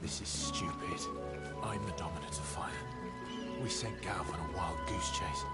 This is stupid. I'm the dominant of fire. We sent Gav on a wild goose chase.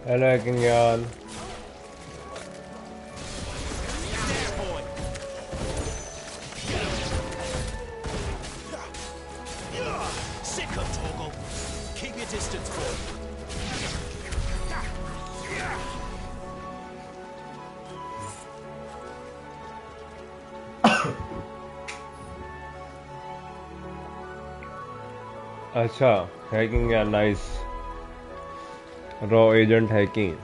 Hello, Kenyan. अच्छा hacking या nice raw agent hacking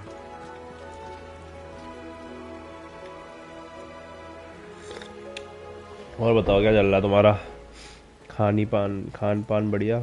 और बताओ क्या चल रहा है तुम्हारा खान पान बढ़िया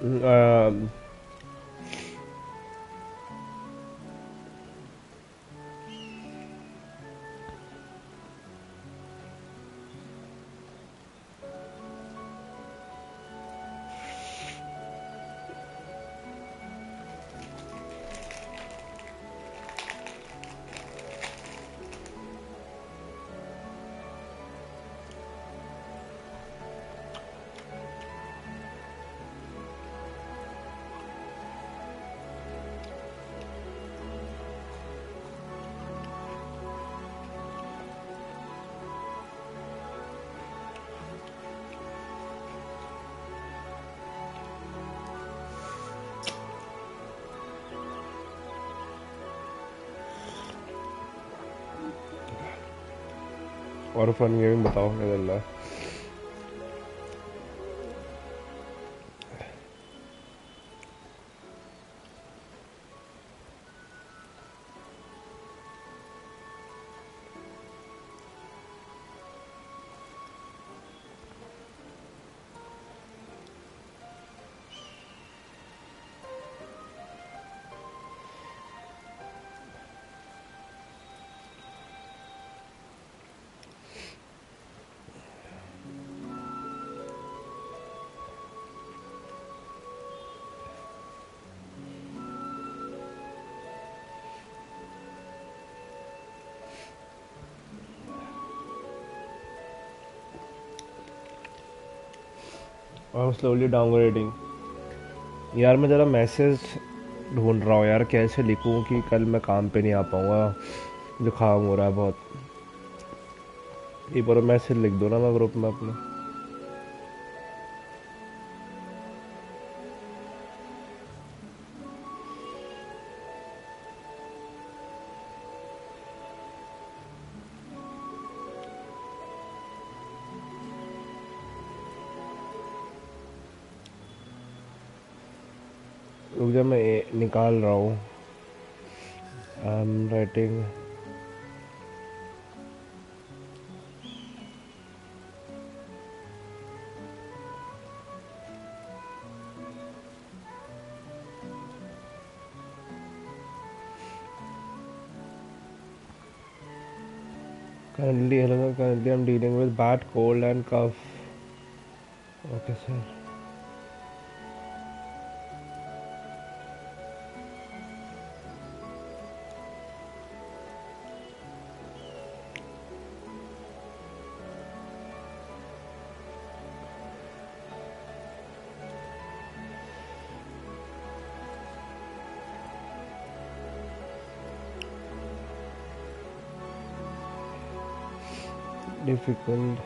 और फन गेमिंग बताओ क्या चल रहा है? I'm slowly downgrading। यार मैं ज़रा मैसेज ढूंढ रहा हूँ यार, कैसे लिखूँ कि कल मैं काम पे नहीं आ पाऊँगा, जुकाम हो रहा है बहुत। एक बार मैसेज लिख दो ना मैं ग्रुप में अपने। रुक जा, मैं निकाल रहा हूँ। I am writing. Currently I'm dealing with bad cold and cough. Okay, sir. Difficult.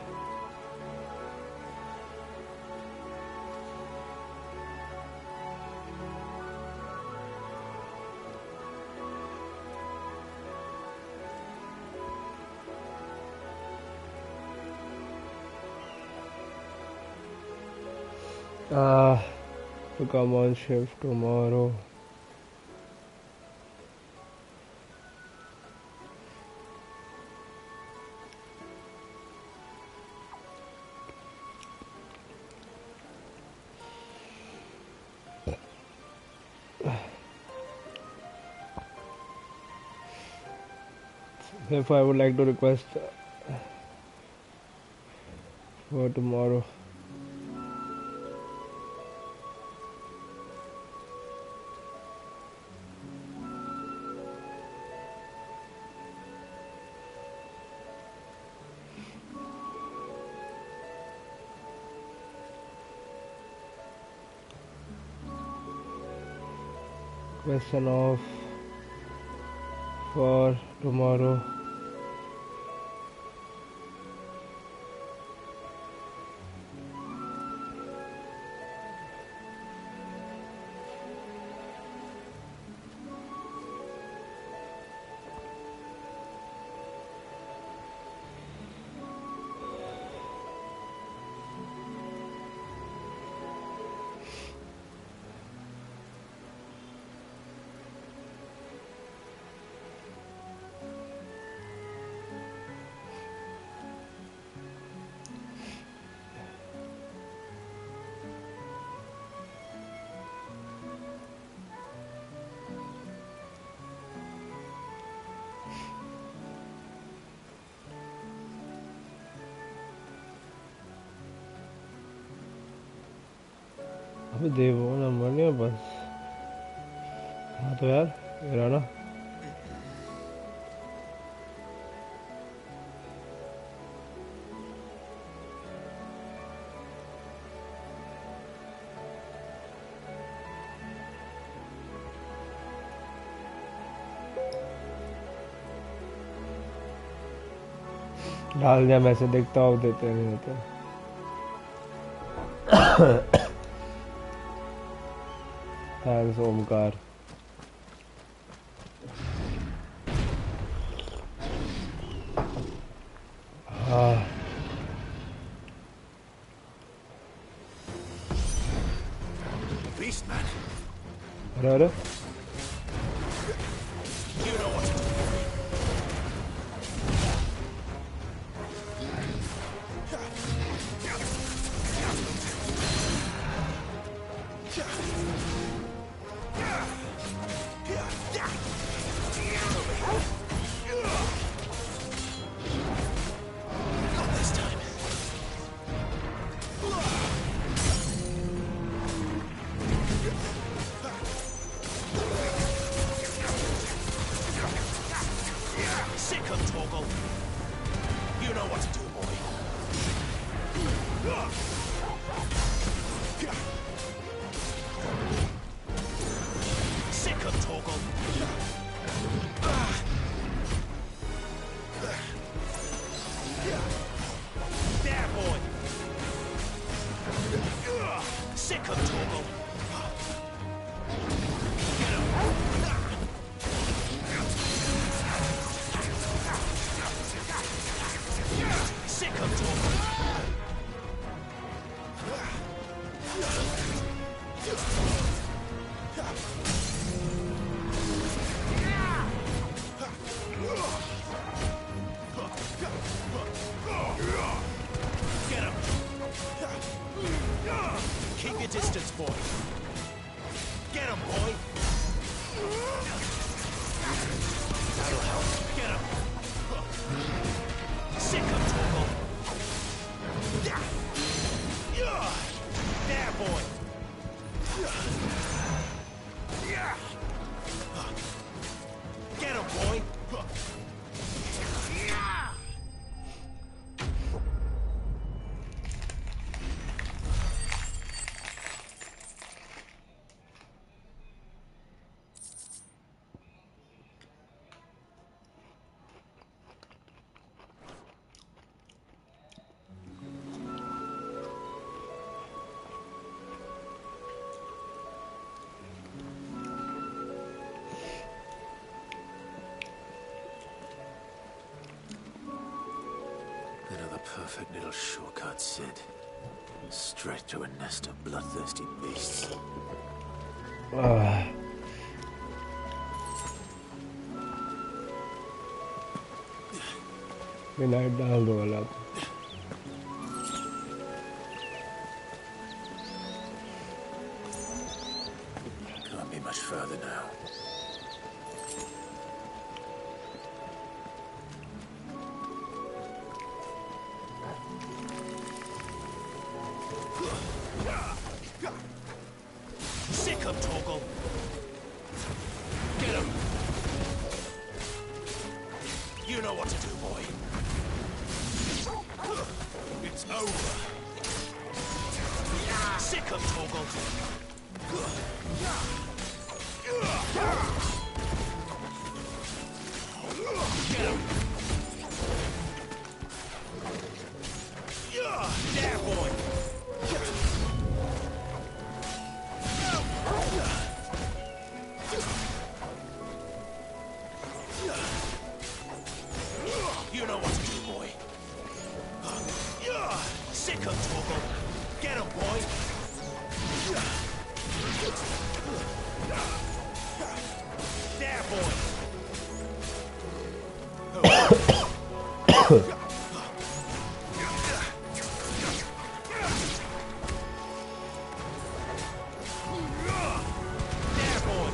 To come on shift tomorrow. If I would like to request for tomorrow. Question off for tomorrow. अबे दे वो number नहीं है बस। हाँ तो यार ये रहा ना। डाल दिया मैसेज, देखता हूँ देते नहीं होते। थैंक्स ओमकार। हाँ Beast man. अरे अरे You know what to do. Not this time. Sick of Torgal. You know what to do, boy. Sick of Torgal. There, boy. Sick of Torgal. Get him. Sick of Torgal. Get him. Keep your distance, boy. Get him, boy. That'll help. Get him. Sick of Torgal. There, boy. Get him, boy. Another perfect little shortcut, Sid. Straight to a nest of bloodthirsty beasts. मैं light डाल दो वाला। Can't be much further now. Sick of Torgal. Get him. You know what to do, boy. It's over. Sick of Torgal. Get him. There, boy. You know what to do, boy. Sick of Torgal. Get him, boy. There, boy. There, boy.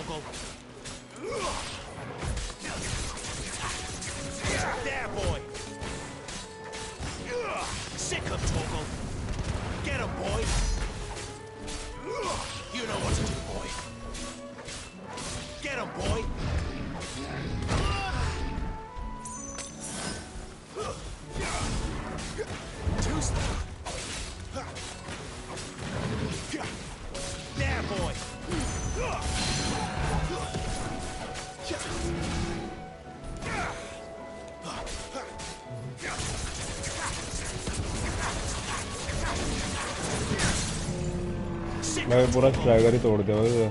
Torgal. There, boy. Sick of Torgal. Get him, boy. You know what to do, boy. Get him, boy. Two-step. There, boy. मैं पूरा स्ट्राइगर ही तोड़ दिया भाई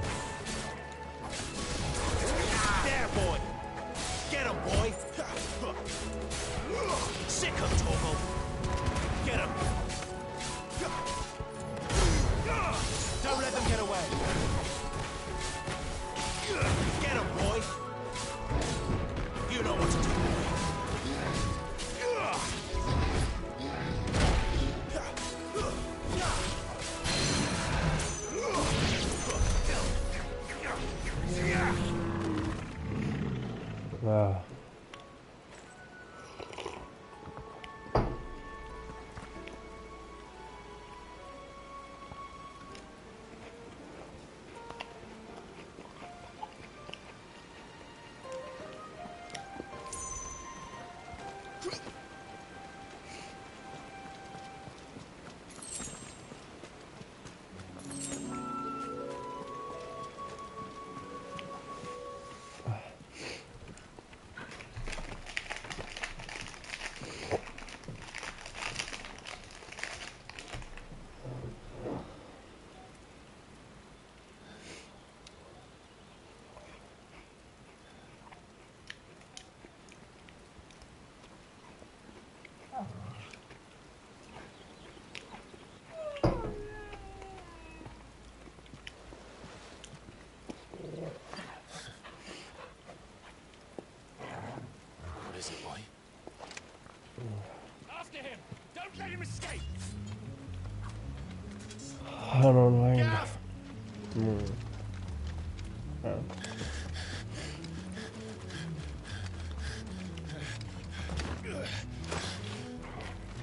I don't mind.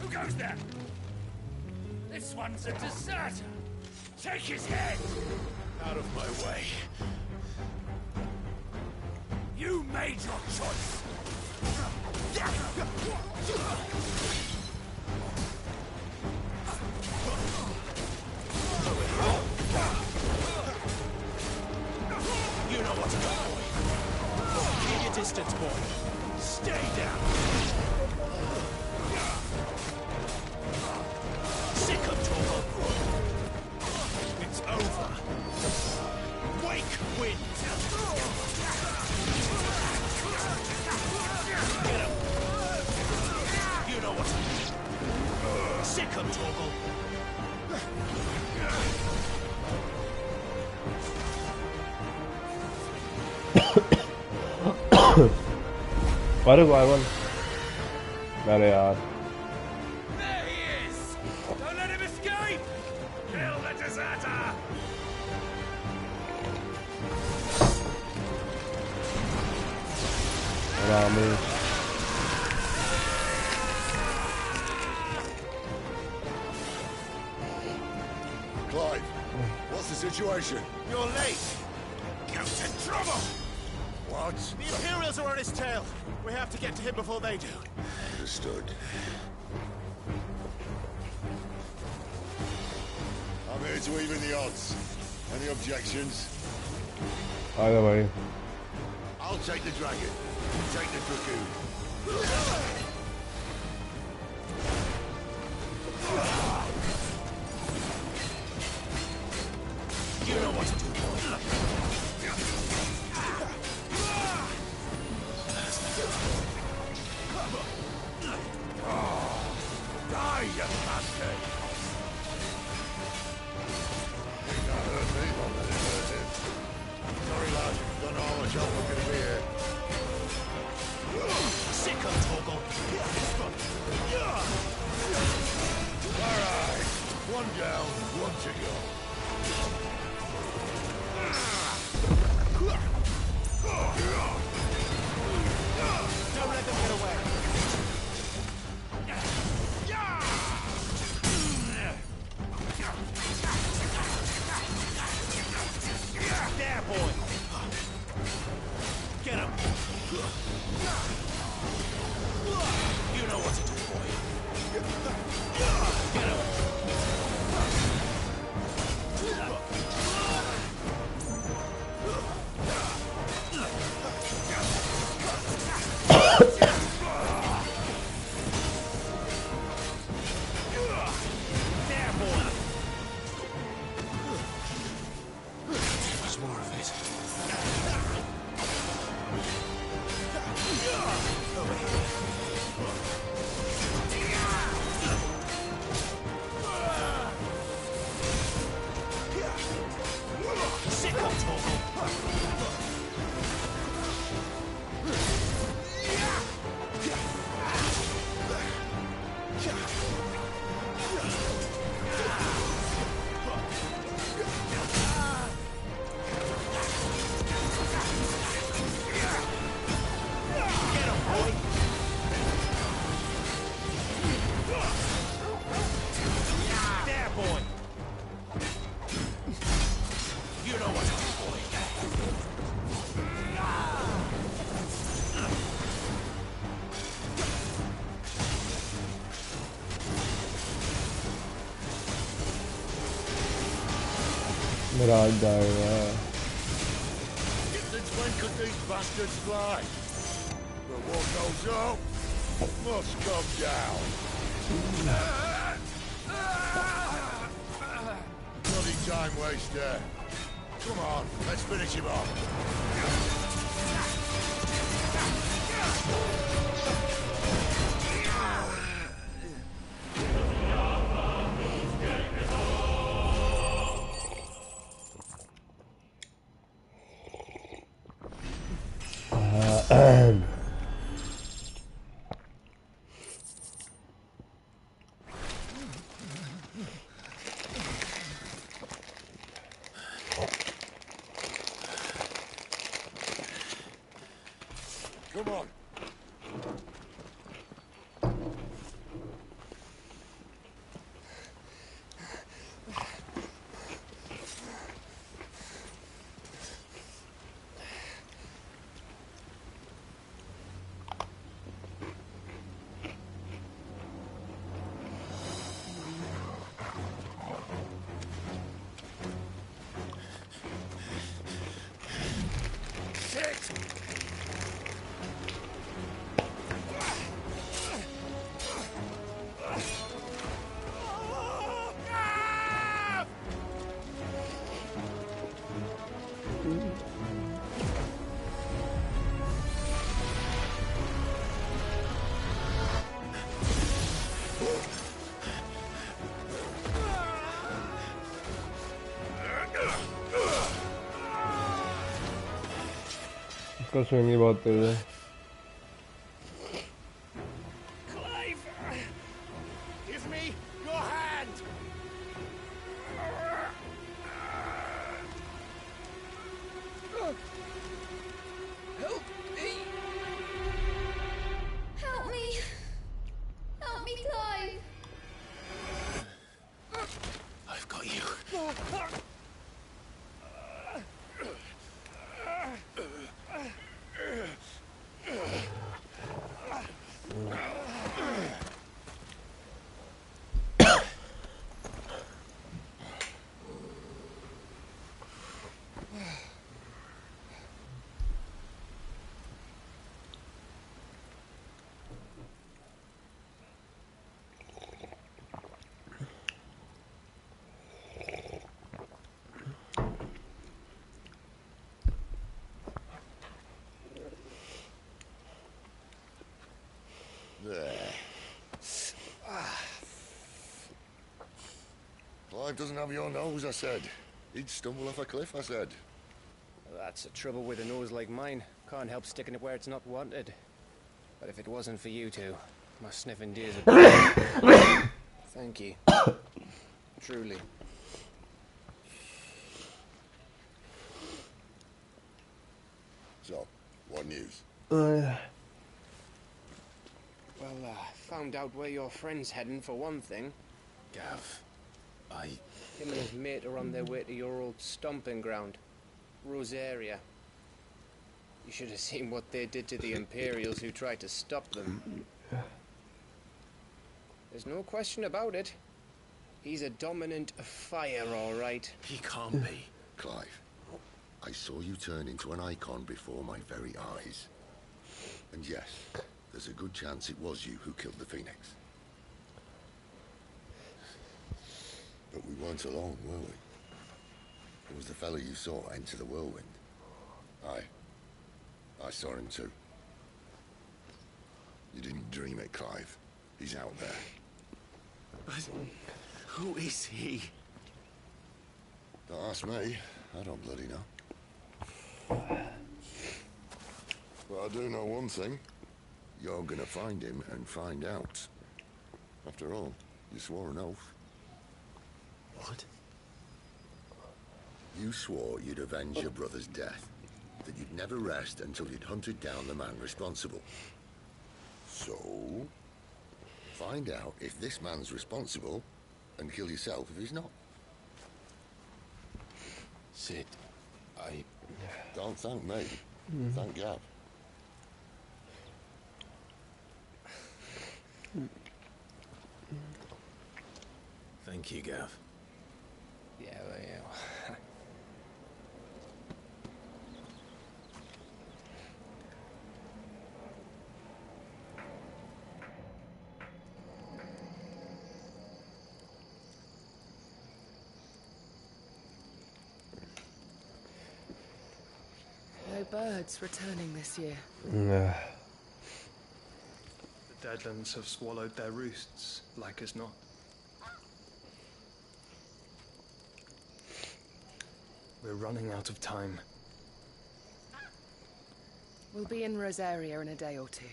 Who goes there? This one's a deserter. Take his head! Out of my way. You made your choice. You know what to do, boy. Keep your distance, boy. Stay down. Sick of Torgal. It's over. Wake wind. Get him. You know what to do. Sick of Torgal. अरे Vivian अरे यार There he is! Don't let him escape! Kill the deserter! Ramesh Clive, what's the situation? You're late! Count's in trouble! What? The Imperials are on his tail. We have to get to him before they do. Understood. I'm here to even the odds. Any objections? आजा भाई I'll take the dragon. You take the dragoon. You know what to do, boy. Die, you bastard! Think that hurt me, but let it hurt him. Sorry, lad. Don't know how much help I'm going to be here. Sick of Torgal. All right. One down, one to go. Don't let them get away. There, boy. Get him. You know what to do, boy. Get him. There, boy. There's more of it. Over here. Sick on Togo. There, boy. You know what to do, boy. मेरा आज जाएगा Since when could these bastards fly? But what goes up must come down. Bloody time waster. Come on, let's finish him off. Come on. इसका swing ही बहुत तेज है Clive! Give me your hand! Help me! Help me! Help me, Clive! I've got you. Clive doesn't have your nose, I said. He'd stumble off a cliff, I said. That's the trouble with a nose like mine. Can't help sticking it where it's not wanted. But if it wasn't for you two, my sniffing days would be... Thank you. Truly. So, what news? Well, found out where your friend's heading for one thing. Gav, Him and his mate are on their way to your old stomping ground, Rosaria. You should have seen what they did to the Imperials who tried to stop them. There's no question about it. He's a dominant fire, all right. He can't be. Clive, I saw you turn into an icon before my very eyes. And yes, there's a good chance it was you who killed the Phoenix. But we weren't alone, were we? It was the fellow you saw enter the whirlwind. I saw him too. You didn't dream it, Clive. He's out there. But who is he? Don't ask me. I don't bloody know. But I do know one thing. You're gonna find him and find out. After all, you swore an oath. What? You swore you'd avenge your brother's death. That you'd never rest until you'd hunted down the man responsible. So, find out if this man's responsible and kill yourself if he's not. Sid, Don't thank me. Thank Gav. Thank you, Gav. Yeah, well, yeah. No birds returning this year. Nah. The Deadlands have swallowed their roosts, like as not. We're running out of time. We'll be in Rosaria in a day or two.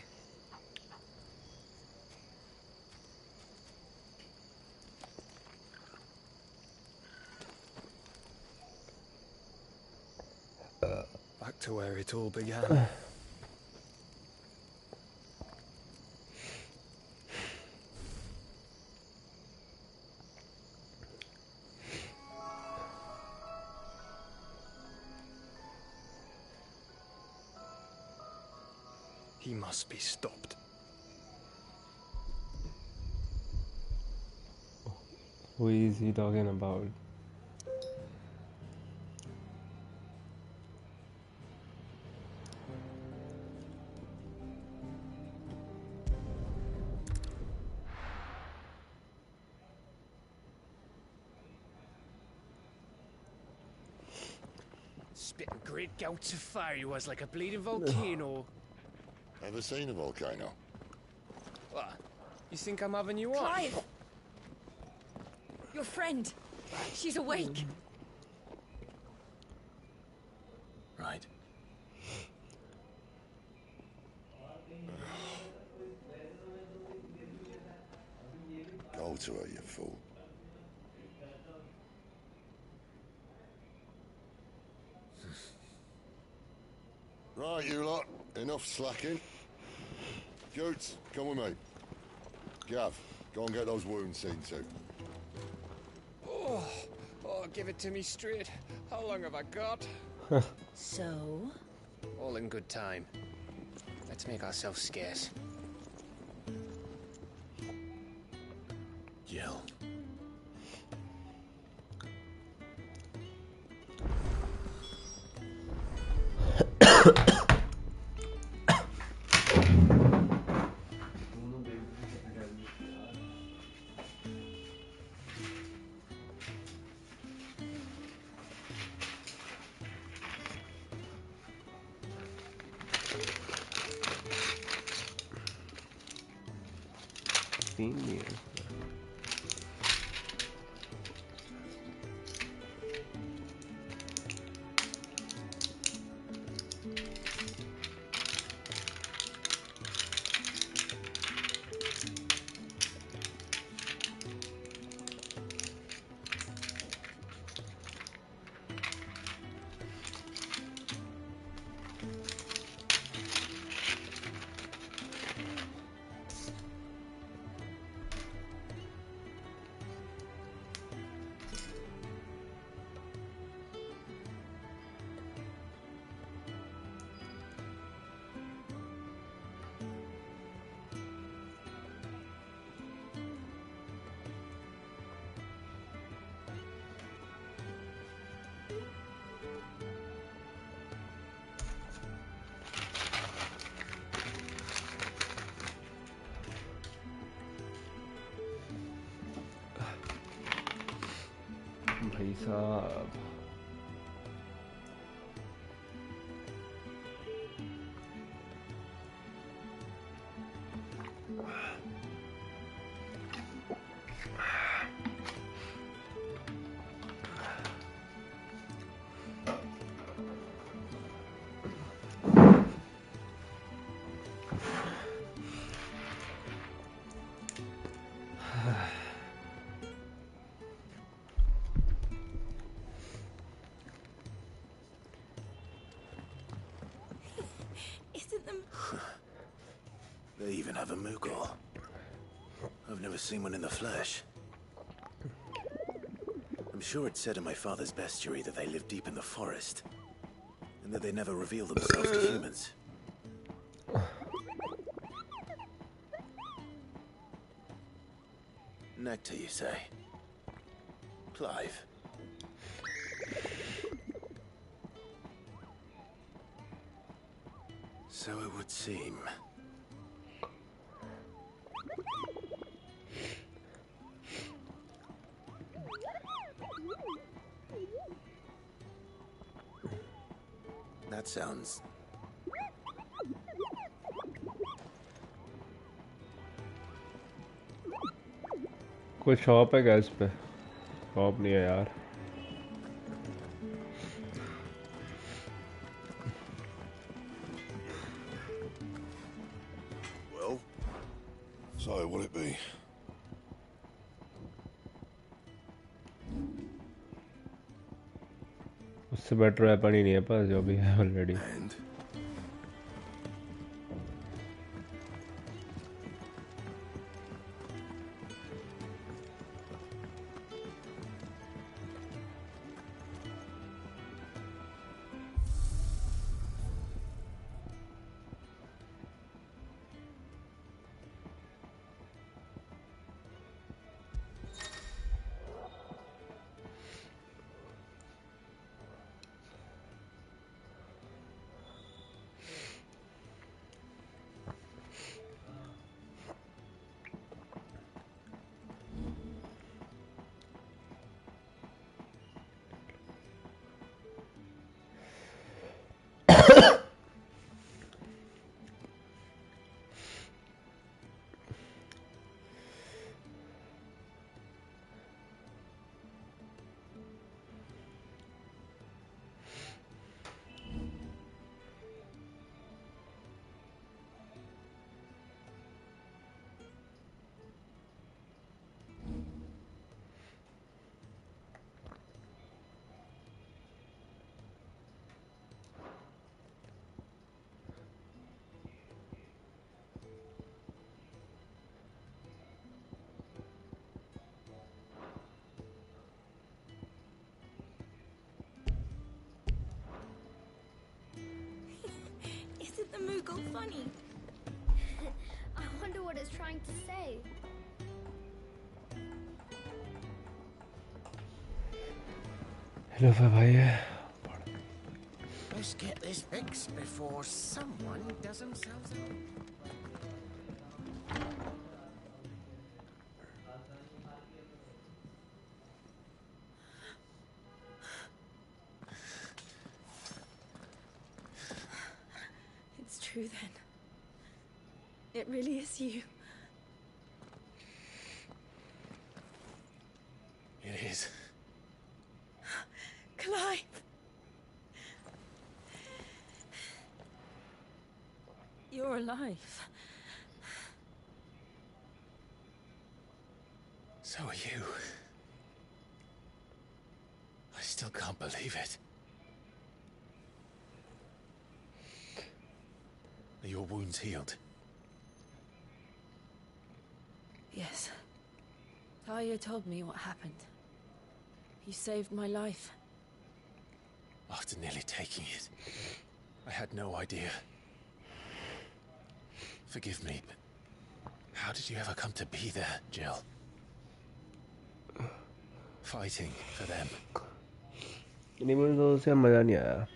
Back to where it all began. He must be stopped. Who is he talking about? Spitting great gouts of fire he was, like a bleeding volcano. Ever seen a volcano? What? You think I'm having you on? Clive! Your friend! She's awake! Right. Go to her, you fool. Right, you lot. Enough slacking. Jutes, come with me. Gav, go and get those wounds seen to. Oh, give it to me straight. How long have I got? So? All in good time. Let's make ourselves scarce. Jill. Senior. भाई साहब They even have a Moogle. I've never seen one in the flesh. I'm sure it said in my father's bestiary that they live deep in the forest, and that they never reveal themselves to humans. Nectar, you say? Clive. So it would seem. That sounds... कोई shop है क्या इस पे? Shop नहीं है यार. Well, so will it be? उससे better weapon ही नहीं है पास जो भी है already. And The Moogle funny. I wonder what it's trying to say. Hello भाई. Let's get this fixed before someone does themselves in. It's true then. It really is you. It is. Clive! You're alive. So are you. I still can't believe it. Are your wounds healed? Yes. Talia told me what happened. You saved my life. After nearly taking it, I had no idea. Forgive me, but how did you ever come to be there, Jill? Fighting for them. नहीं मुझे तो उससे मजा नहीं आया.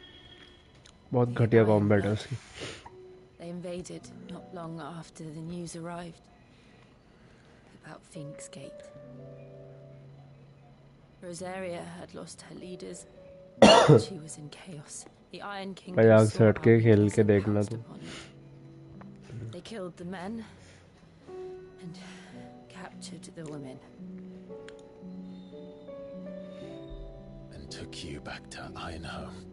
बहुत घटिया combat है उसकी. They invaded not long after the news arrived about Fink's Gate. Rosaria had lost her leaders. She was in chaos. The Iron Kingdom मजाक saw से हट के our खेल weakness के and देखना pounced तू upon it. They killed the men and captured the women. And took you back to Ironhome.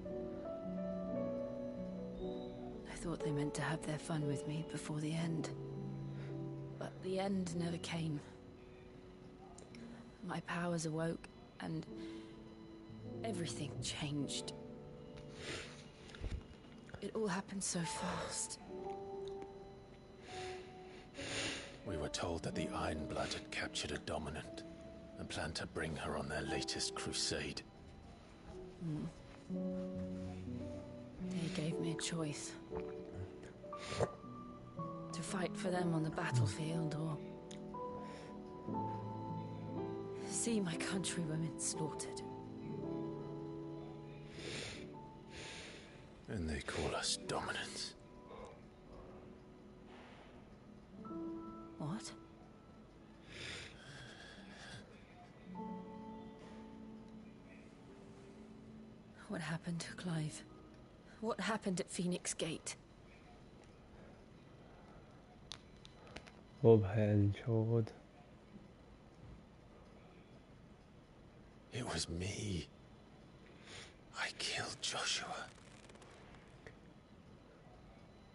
I thought they meant to have their fun with me before the end. But the end never came. My powers awoke, and everything changed. It all happened so fast. We were told that the Ironblood had captured a dominant and planned to bring her on their latest crusade. They gave me a choice. To fight for them on the battlefield, or see my countrywomen slaughtered. And they call us dominants. What? What happened to Clive? What happened at Phoenix Gate? O बहनचोद It was me. I killed Joshua.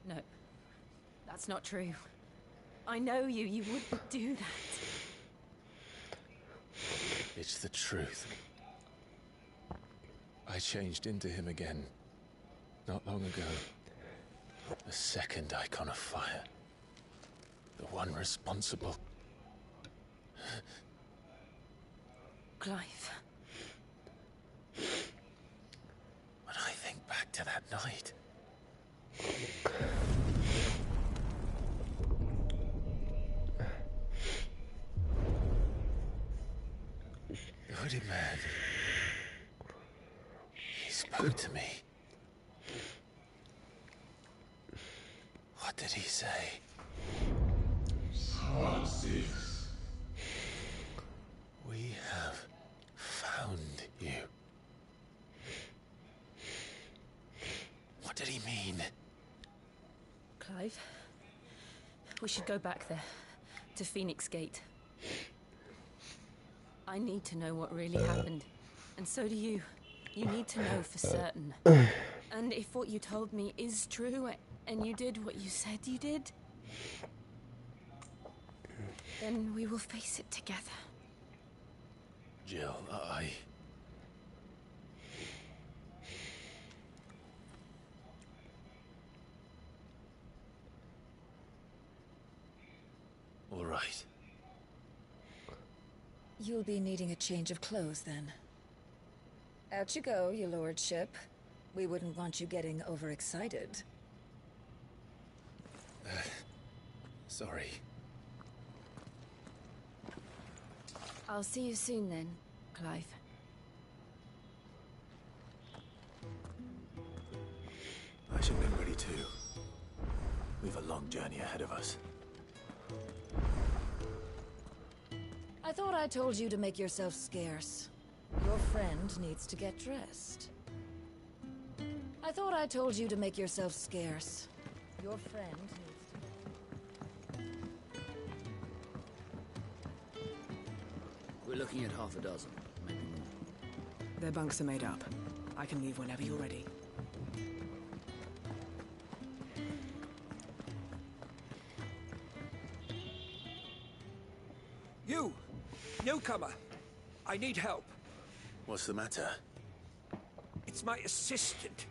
No, that's not true. I know you. You wouldn't do that. It's the truth. I changed into him again, not long ago. The second icon of fire. The one responsible. Clive. When I think back to that night... The hooded man... He spoke to me. What did he say? We have found you. What did he mean? Clive, we should go back there, to Phoenix Gate. I need to know what really happened, and so do you. You need to know for certain. And if what you told me is true, and you did what you said you did, then we will face it together. Jill, All right. You'll be needing a change of clothes, then. Out you go, your lordship. We wouldn't want you getting overexcited. Sorry. I'll see you soon then, Clive. I should be ready too. We've a long journey ahead of us. I thought I told you to make yourself scarce. Your friend needs to get dressed. I thought I told you to make yourself scarce. Your friend needs to... We're looking at half a dozen, maybe more. Their bunks are made up. I can leave whenever you're ready. You! Newcomer! I need help. What's the matter? It's my assistant.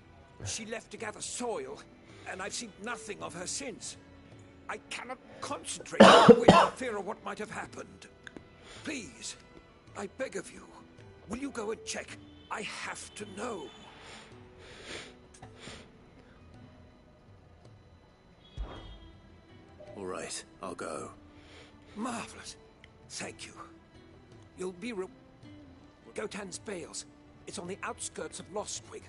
She left to gather soil, and I've seen nothing of her since. I cannot concentrate with fear of what might have happened. Please, I beg of you, will you go and check? I have to know. All right, I'll go. Marvelous. Thank you. You'll be Gotan's Bales. It's on the outskirts of Lostwig.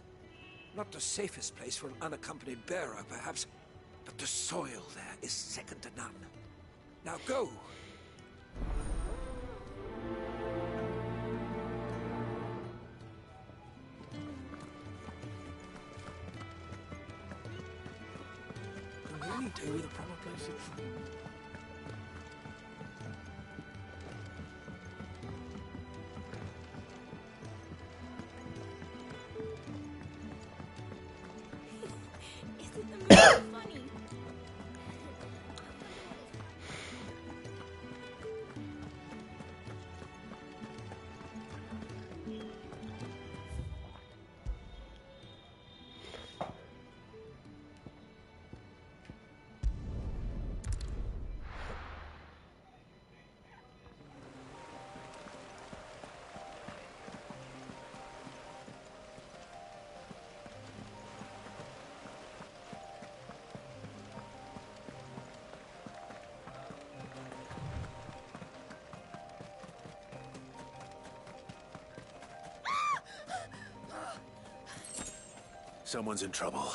Not the safest place for an unaccompanied bearer, perhaps, but the soil there is second to none. Now go! Do with the proper places. Isn't the movie funny? Someone's in trouble.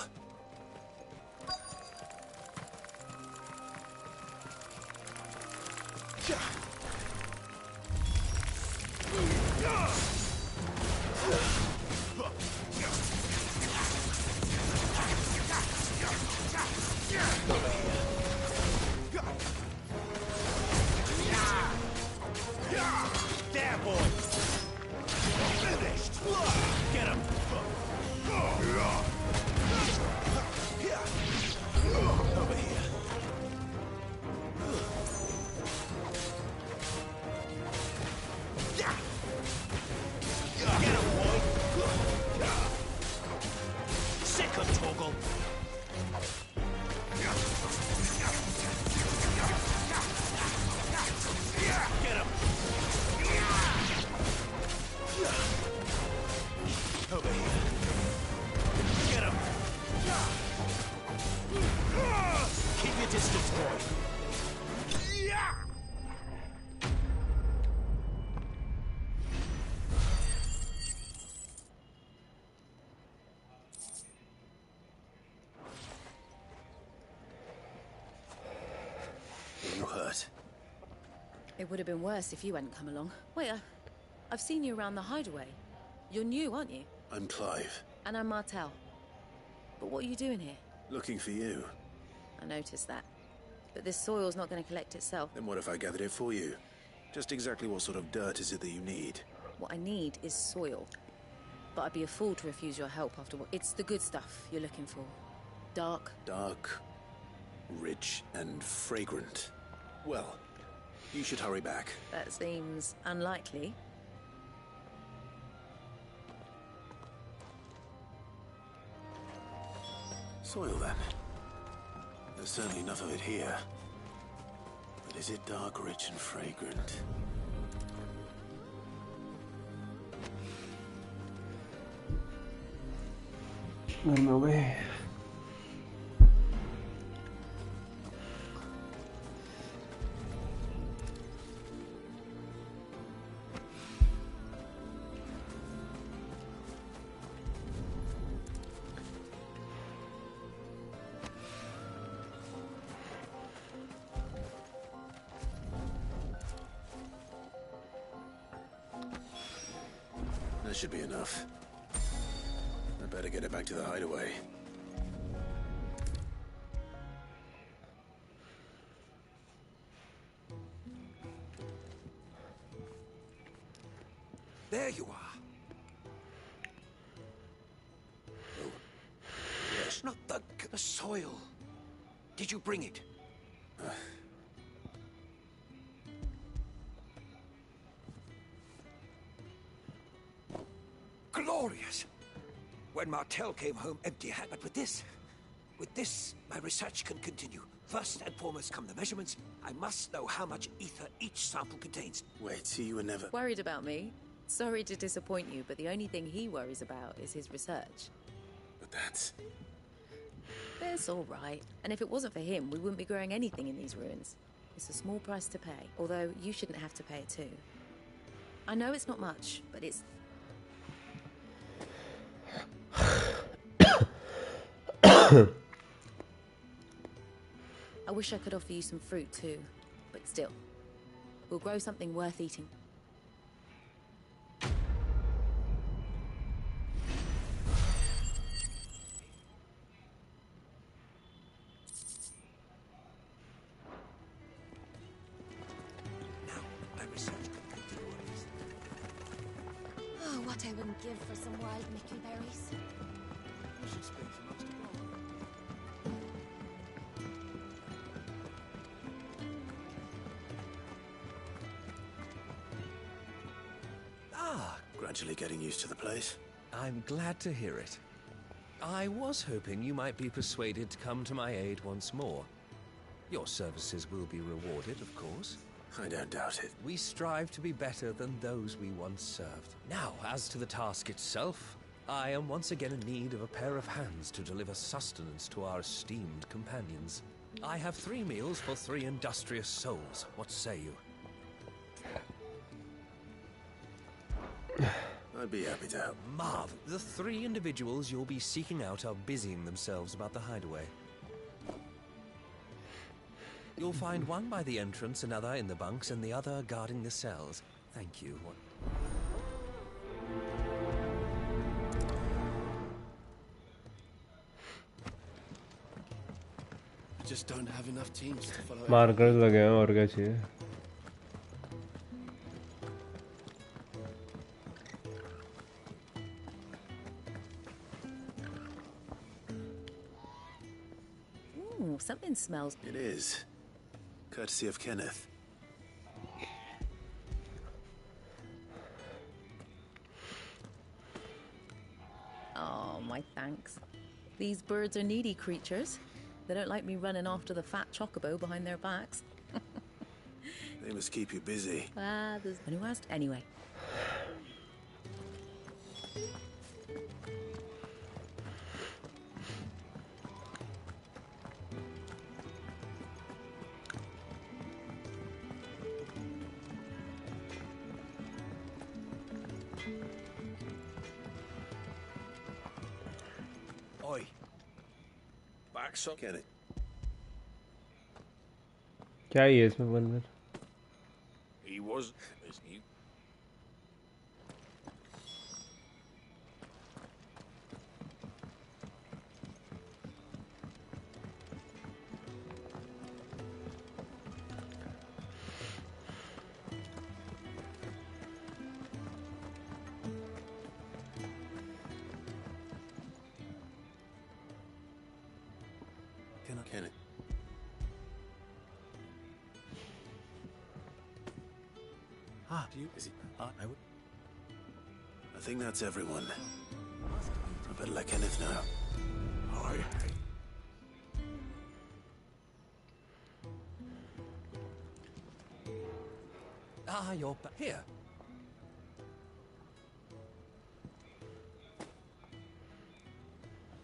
There, boy! Finished! Get him! Over here. Get him, boy! Sick of Toggle! Get him! Over here. Get him! Keep your distance, boy. Are you hurt? It would have been worse if you hadn't come along. Wait, I've seen you around the hideaway. You're new, aren't you? I'm Clive. And I'm Martel. But what are you doing here? Looking for you. I noticed that. But this soil's not going to collect itself. Then what if I gathered it for you? Just exactly what sort of dirt is it that you need? What I need is soil. But I'd be a fool to refuse your help after what... It's the good stuff you're looking for. Dark. Dark, rich, and fragrant. Well, you should hurry back. That seems unlikely. Soil, then. There's certainly enough of it here. But is it dark, rich, and fragrant? घर में हो गए That should be enough. I better get it back to the hideaway. There you are. Oh. Yes. Not the soil. Did you bring it? Glorious! When Martel came home empty-handed, but with this, my research can continue. First and foremost come the measurements. I must know how much ether each sample contains. Wait, so you were never... Worried about me? Sorry to disappoint you, but the only thing he worries about is his research. But that's... It's all right. And if it wasn't for him, we wouldn't be growing anything in these ruins. It's a small price to pay, although you shouldn't have to pay it too. I know it's not much, but it's... I wish I could offer you some fruit too, but still, we'll grow something worth eating. what I wouldn't give for some wild Mickey berries. We should speak for Master Bond. Gradually getting used to the place. I'm glad to hear it. I was hoping you might be persuaded to come to my aid once more. Your services will be rewarded, of course. I don't doubt it. We strive to be better than those we once served. Now, as to the task itself, I am once again in need of a pair of hands to deliver sustenance to our esteemed companions. I have 3 meals for 3 industrious souls. What say you? I'd be happy to help. Marv, the 3 individuals you'll be seeking out are busying themselves about the hideaway. You'll find one by the entrance, another in the bunks, and the other guarding the cells. Thank you. I just don't have enough teams to follow. Markers लगे हैं और क्या चाहिए? Ooh, something smells. It is. Courtesy of Kenneth. Oh, my thanks. These birds are needy creatures. They don't like me running after the fat chocobo behind their backs. They must keep you busy. There's no one who asked. Anyway. Oi. Back some. Get it. क्या है ये इसमें बंदर? He was. Is he? Kenneth. Do you? Is he? I would. I think that's everyone. I better let Kenneth know. Aye. Ah, you're back here.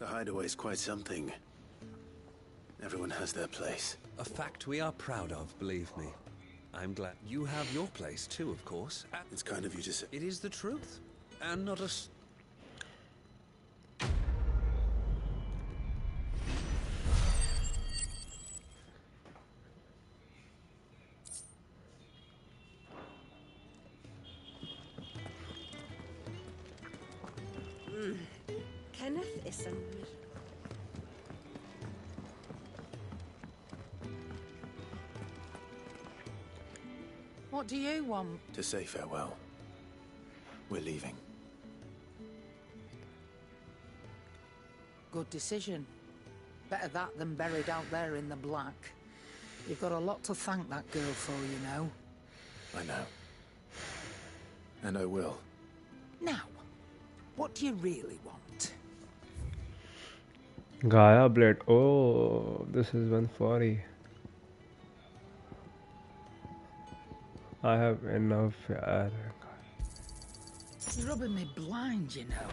The hideaway's quite something. Everyone has their place. A fact we are proud of, believe me. I'm glad you have your place too, of course. It's kind of you to say. It is the truth, and not a... Kenneth is a... What do you want? To say farewell. We're leaving. Good decision. Better that than buried out there in the black. You've got a lot to thank that girl for, you know. I know. And I will. Now, what do you really want? Gaia blade. Oh, this is 140. I have enough. Yaar. You're rubbing me blind, you know.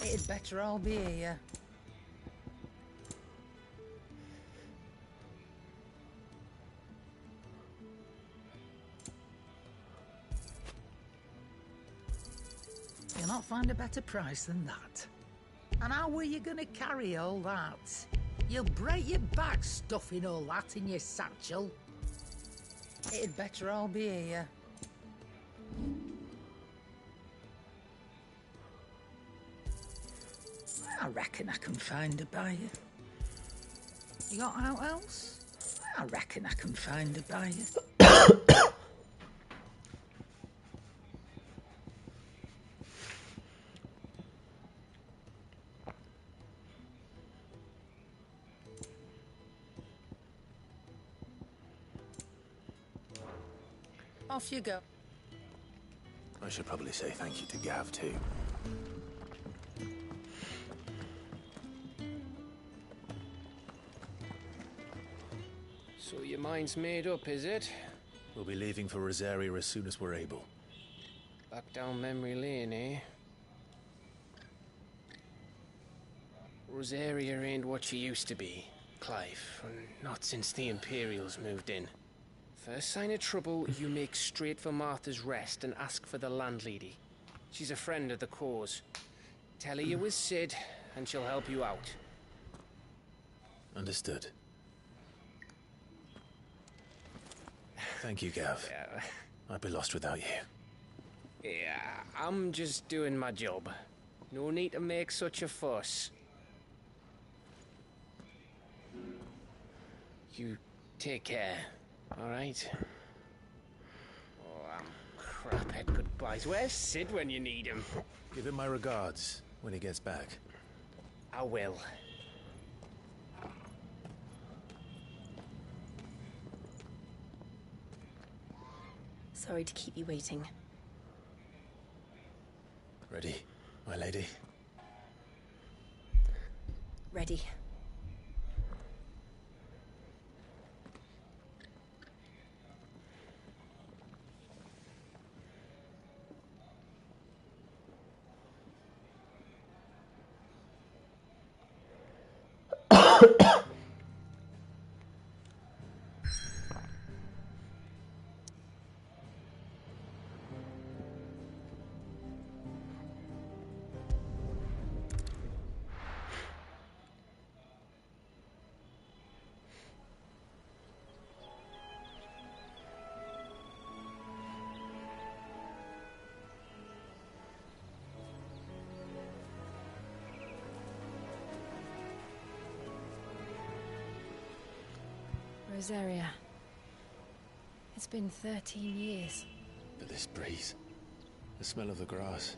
It'd better all be here. You'll not find a better price than that. And how were you going to carry all that? You'll break your back stuffing all that in your satchel. It'd better all be here. I reckon I can find a buyer. You got out else? I reckon I can find a buyer. Off you go. I should probably say thank you to Gav, too. So your mind's made up, is it? We'll be leaving for Rosaria as soon as we're able. Back down memory lane, eh? Rosaria ain't what she used to be, Clive. Not since the Imperials moved in. First sign of trouble, you make straight for Martha's Rest and ask for the landlady. She's a friend of the cause. Tell her you was Sid, and she'll help you out. Understood. Thank you, Gav. Yeah. I'd be lost without you. Yeah, I'm just doing my job. No need to make such a fuss. You take care, all right? Oh, I'm crap at goodbyes. Where's Sid when you need him? Give him my regards when he gets back. I will. Sorry to keep you waiting. Ready, my lady? Ready. Rosaria. It's been 13 years. But this breeze, the smell of the grass,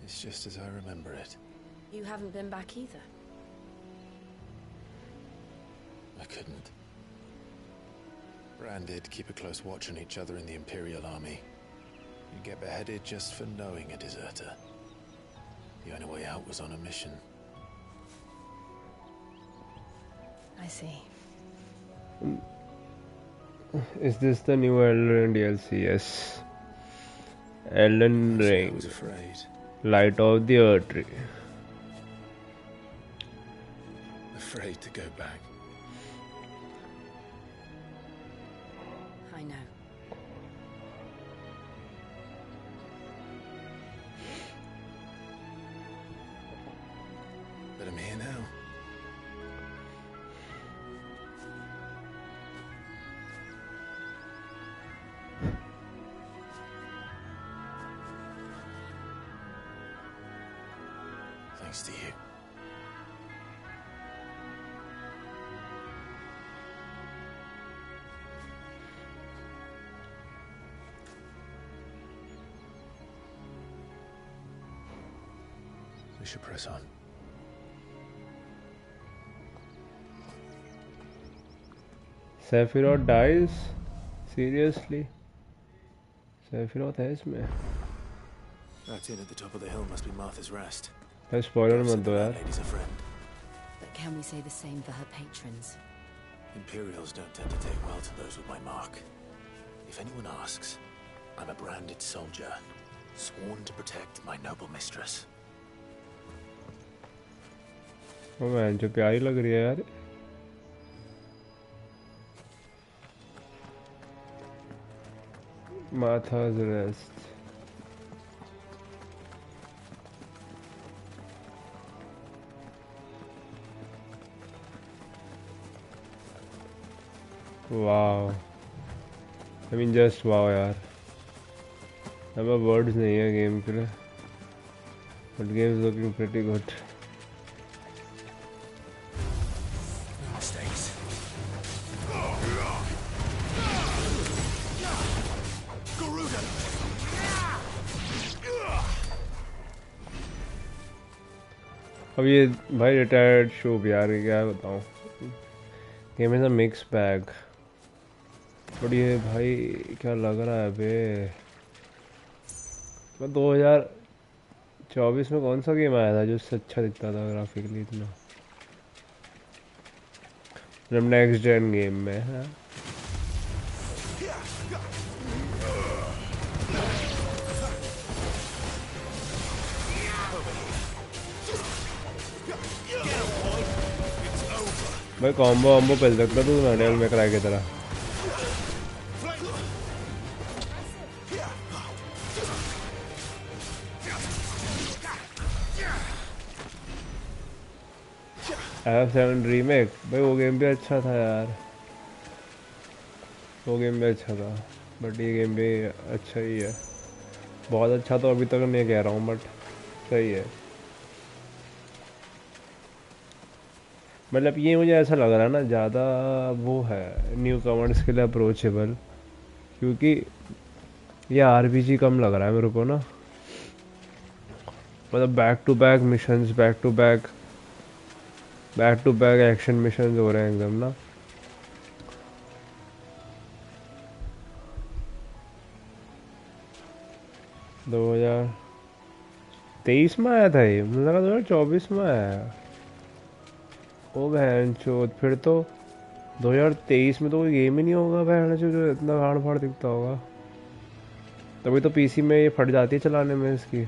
it's just as I remember it. You haven't been back either. I couldn't. Bran did keep a close watch on each other in the Imperial Army. You'd get beheaded just for knowing a deserter. The only way out was on a mission. I see. Is this the new Elden Ring DLC? Yes. Elden Ring. I was afraid. Light of the Earth Tree. Afraid to go back. I know. But I'm here now. Thanks to you. We should press on. Sephiroth dies? Seriously? Sephiroth है इसमें? That inn at the top of the hill must be Martha's Rest. भाई spoiler मत दो यार. Lady's a friend. But can we say the same for her patrons? Imperials don't tend to take well to those with my mark. If anyone asks, I'm a branded soldier, sworn to protect my noble mistress. ओ मैं जो प्यारी लग रही है यार. Martha's Rest. Wow. I mean just wow यार. अब words नहीं है game के लिए. But game is looking pretty good. अब ये भाई रिटायर्ड शो भी यार क्या बताऊँ, game is a mix bag. But ये भाई क्या लग रहा है बे, मैं 2024 में कौन सा गेम आया था जो उससे अच्छा दिखता था ग्राफिकली इतना, जब नेक्स्ट जेन गेम में है। भाई कॉम्बो वॉम्बो पहल सकता तू डेविल में कराए की तरह। FF7 रीमेक भाई वो गेम भी अच्छा था यार, वो गेम भी अच्छा था, बट ये गेम भी अच्छा ही है। बहुत अच्छा तो अभी तक नहीं कह रहा हूँ, बट सही है। मतलब ये मुझे ऐसा लग रहा है ना ज़्यादा वो है न्यू कमर्स के लिए अप्रोचेबल, क्योंकि ये RPG कम लग रहा है मेरे को ना। मतलब back to back missions, back to back action missions हो रहे हैं एकदम ना। दो 2023 में आया था ये, मुझे लगा 2024 में आया। ओ बहन चोद, फिर तो 2023 में तो कोई गेम ही नहीं होगा बहन चोद जो इतना हार्ड फाड़ दिखता होगा। तभी तो PC में ये फट जाती है चलाने में इसकी,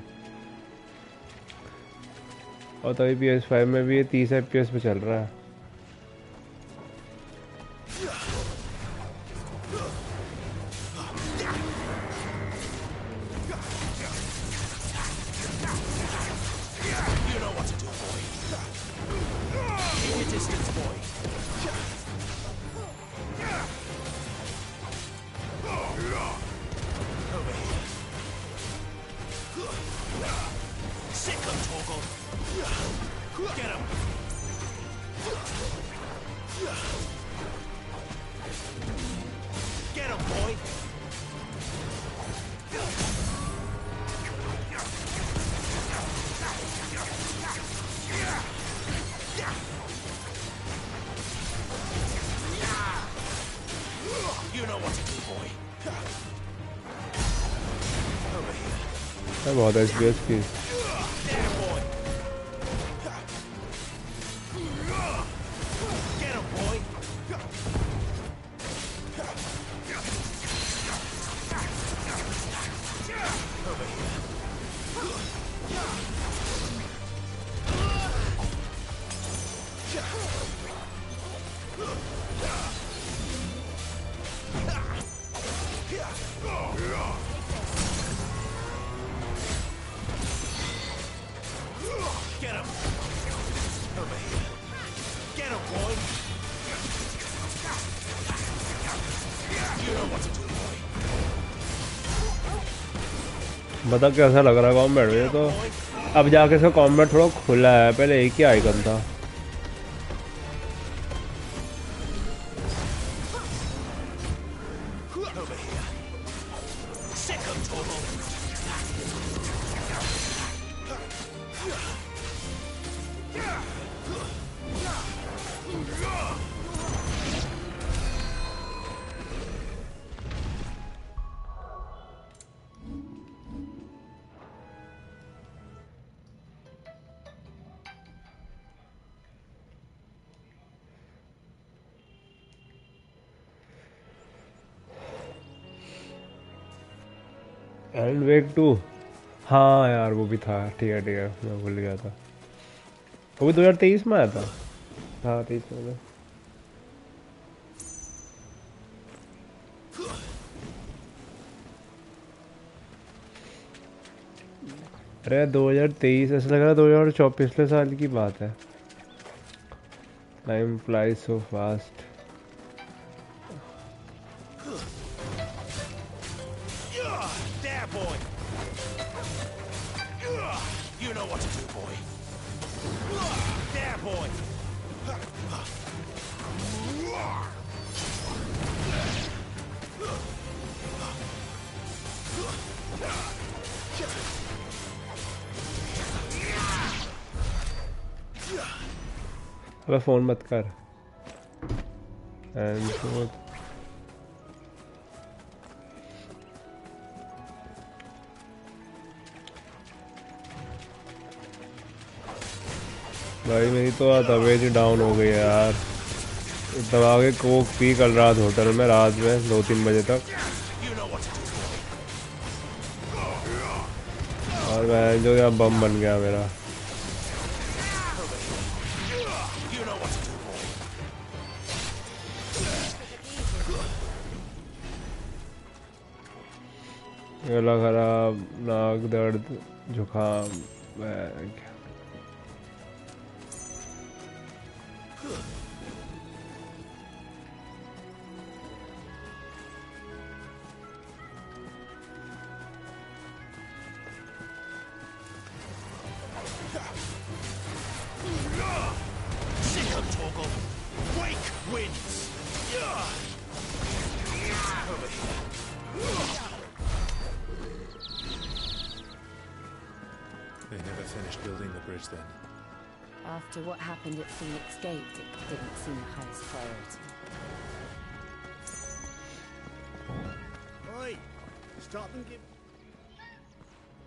और तभी PS5 में भी ये 30 FPS पे चल रहा है। बहुत FPS की बता कैसा लग रहा है कॉम्बैट में। तो अब जाके इसका कॉम्बैट थोड़ा खुला है, पहले एक ही आइकन था। एंड वेक 2 हाँ यार वो भी था। ठीक है मैं भूल गया था, वो भी 2023 में आया था। हाँ 23 में। अरे 2023 ऐसा लग रहा है 2024 पिछले साल की बात है। Time flies so fast. अबे फोन मत कर एंड भाई मेरी तो तबीयत ही डाउन हो गई है यार। दबा के कोक पी कल रात होटल में रात में 2-3 बजे तक और मैं जो यहाँ बम बन गया मेरा। गला खराब नाक दर्द जुकाम They never finished building the bridge then. After what happened at Phoenix Gate, it didn't seem the highest priority. Oi! Stop and give...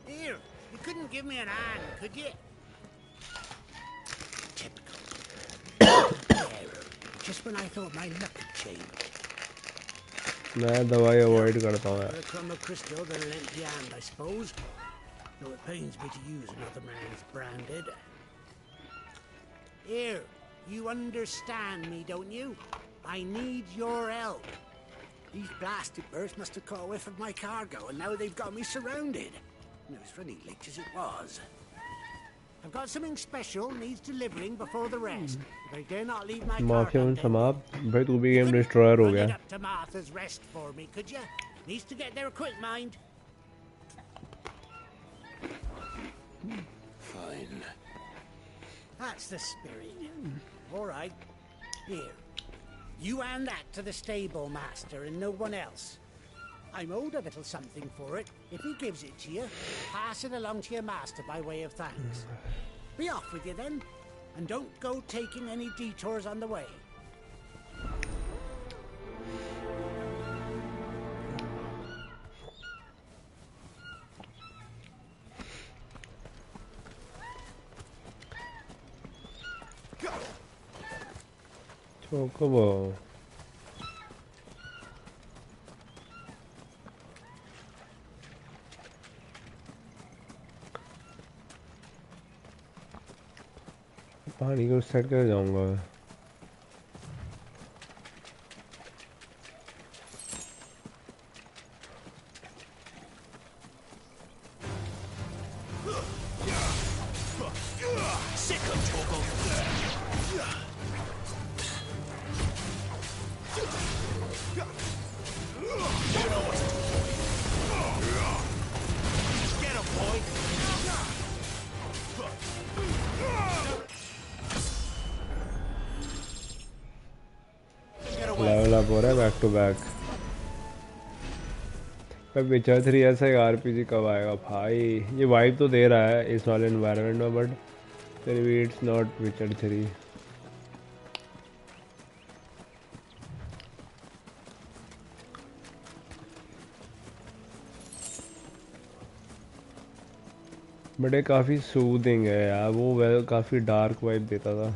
Here! You couldn't give me an hand, could you? Typical. Error. Just when I thought my luck had changed. मैं दवाई avoid करता हूँ यार। A crumb of crystal than an empty hand, I suppose. Though it pains me to use another man's branded. Here, you understand me, don't you? I need your help. These blasted birds must have caught a whiff of my cargo, and now they've got me surrounded. And it was running late as it was. I've got something special needs delivering before the rest. But I dare not leave my cargo. भाई तू भी game destroyer हो गया। Run it up to Martha's Rest for me, could you? Needs to get there quick, mind. Fine. That's the spirit. All right. Here. You hand that to the stable master and no one else. I'm owed a little something for it. If he gives it to you, pass it along to your master by way of thanks. Be off with you then. And don't go taking any detours on the way. Chocobo. पानी को set कर जाऊंगा। Level up हो रहा है back to back. विचर 3 ऐसा एक आरपीजी कब आएगा भाई? ये वाइब तो दे रहा है इस वाले एनवायरनमेंट में, बट फिर भी इट्स नॉट विचर 3। बट ये काफ़ी सूदिंग है यार, वो वेल काफ़ी डार्क वाइब देता था।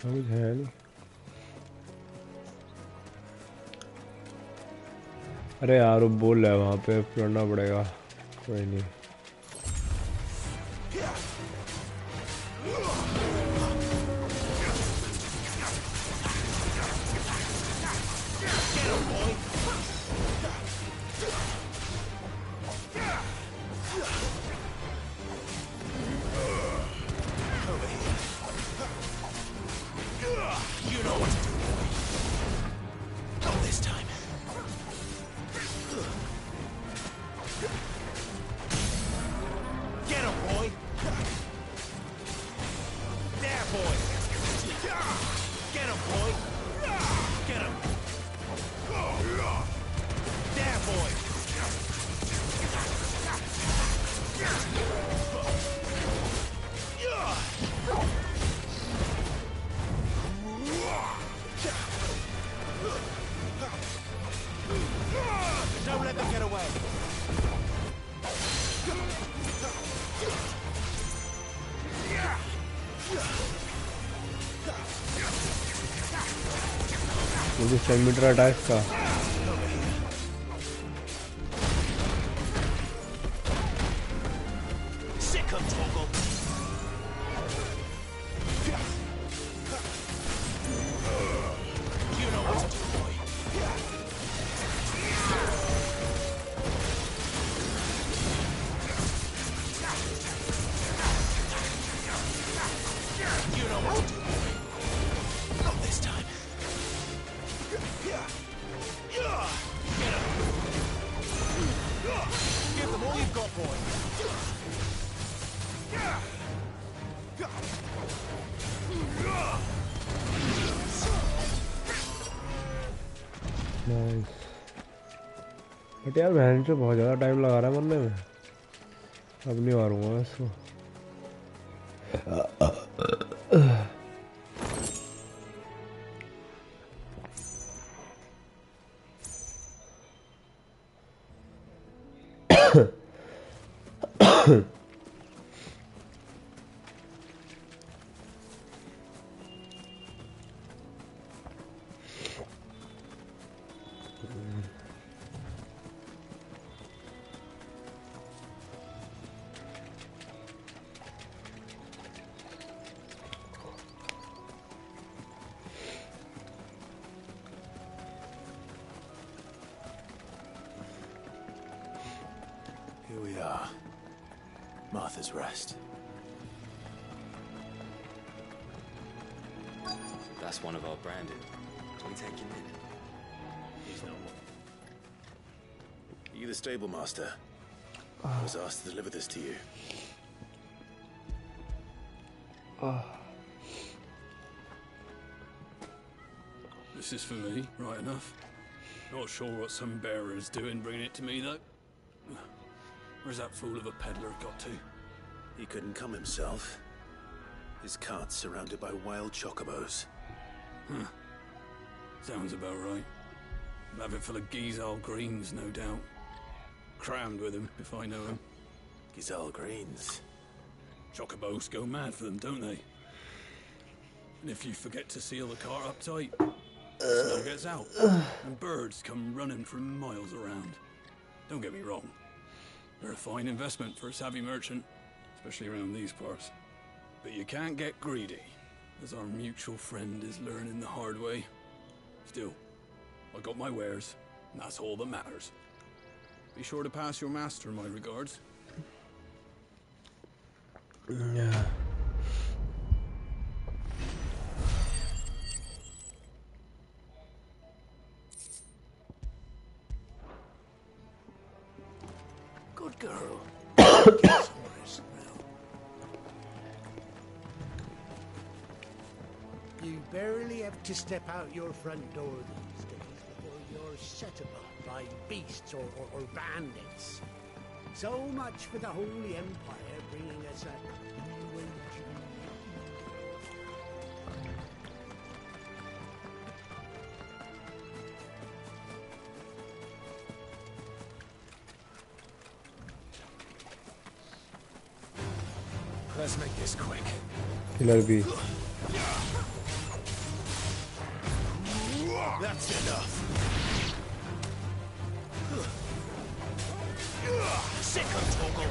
कुछ है नहीं। अरे यार वो बोल रहा है वहाँ पे लड़ना पड़ेगा, कोई नहीं। मुझे 10 मीटर हटा इसका। बट यार बहन से बहुत ज़्यादा टाइम लगा रहा है मरने में। अब नहीं मारूंगा मैं इसको। Here we are. Martha's Rest. That's one of our branded. Can we take him in? He's not one. Are you the stable master? I was asked to deliver this to you. This is for me, right enough. Not sure what some bearer's doing bringing it to me, though. Where's that fool of a peddler got to? He couldn't come himself. His cart's surrounded by wild chocobos. Huh. Sounds about right. Have it full of Gizal greens, no doubt. Crammed with him, if I know him. Gizal greens? Chocobos go mad for them, don't they? And if you forget to seal the cart up tight, the smell gets out, and birds come running from miles around. Don't get me wrong. They're a fine investment for a savvy merchant, especially around these parts. But you can't get greedy, as our mutual friend is learning the hard way. Still, I got my wares, and that's all that matters. Be sure to pass your master my regards. Yeah. Good girl. You barely have to step out your front door these days before you're set upon by beasts or bandits. So much for the Holy Empire bringing us a new age. Let's make this quick. Killer B. That's enough. Sick of Toggle.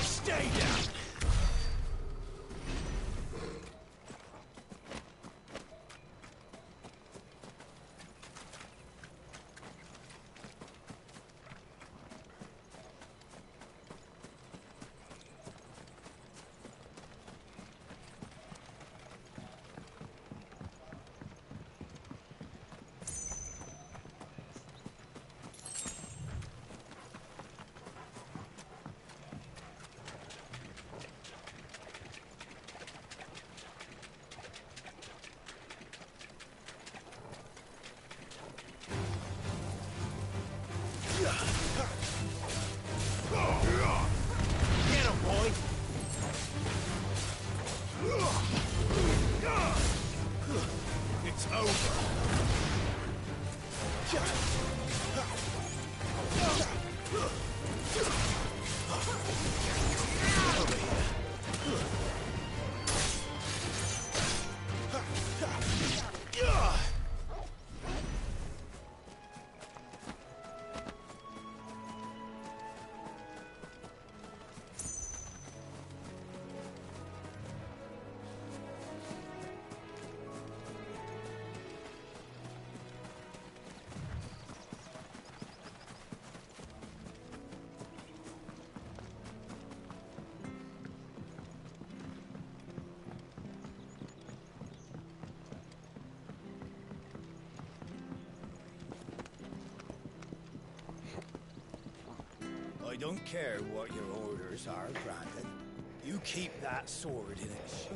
Stay down. don't care what your orders are, Brandon. You keep that sword in its sheath.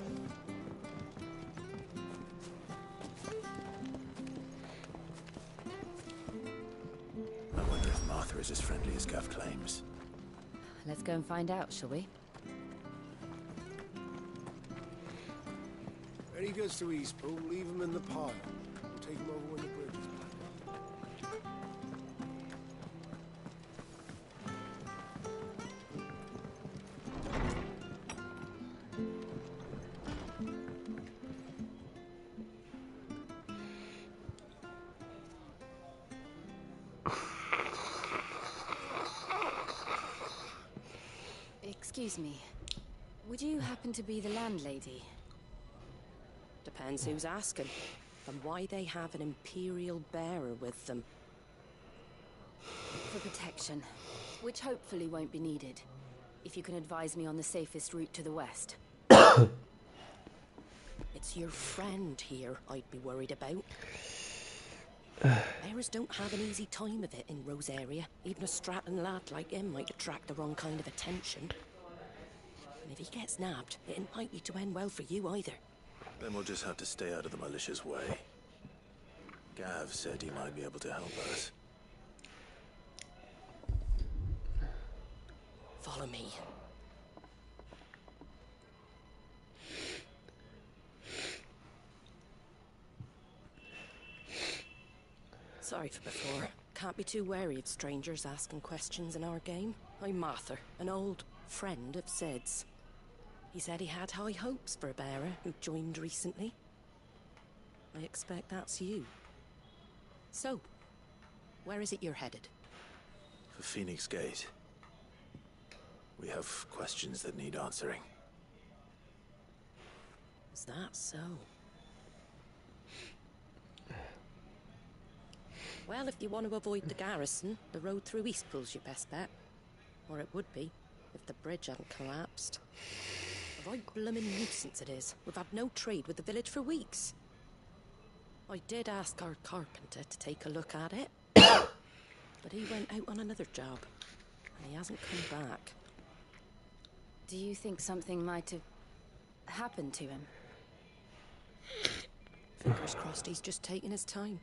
I wonder if Martha is as friendly as Gav claims. Let's go and find out, shall we? When he gets to Eastpool, leave him in the pile. We'll take him over when the bridge is back. Excuse me. Would you happen to be the landlady? Depends who's asking, and why they have an Imperial bearer with them. For protection, which hopefully won't be needed. If you can advise me on the safest route to the west. It's your friend here I'd be worried about. Bearers don't have an easy time of it in Rose area. Even a Stratton lad like him might attract the wrong kind of attention. And if he gets nabbed, it ain't likely to end well for you either. Then we'll just have to stay out of the malicious way. Gav said he might be able to help us. Follow me. Sorry for before. Can't be too wary of strangers asking questions in our game. I'm Martha, an old friend of Sid's. He said he had high hopes for a bearer who joined recently. I expect that's you. So, where is it you're headed? For Phoenix Gate. We have questions that need answering. Is that so? Well, if you want to avoid the garrison, the road through Eastpool's your best bet. Or it would be, if the bridge hadn't collapsed. A right bloomin' nuisance it is. We've had no trade with the village for weeks. I did ask our carpenter to take a look at it. But he went out on another job. And he hasn't come back. Do you think something might have happened to him? Fingers crossed he's just taking his time.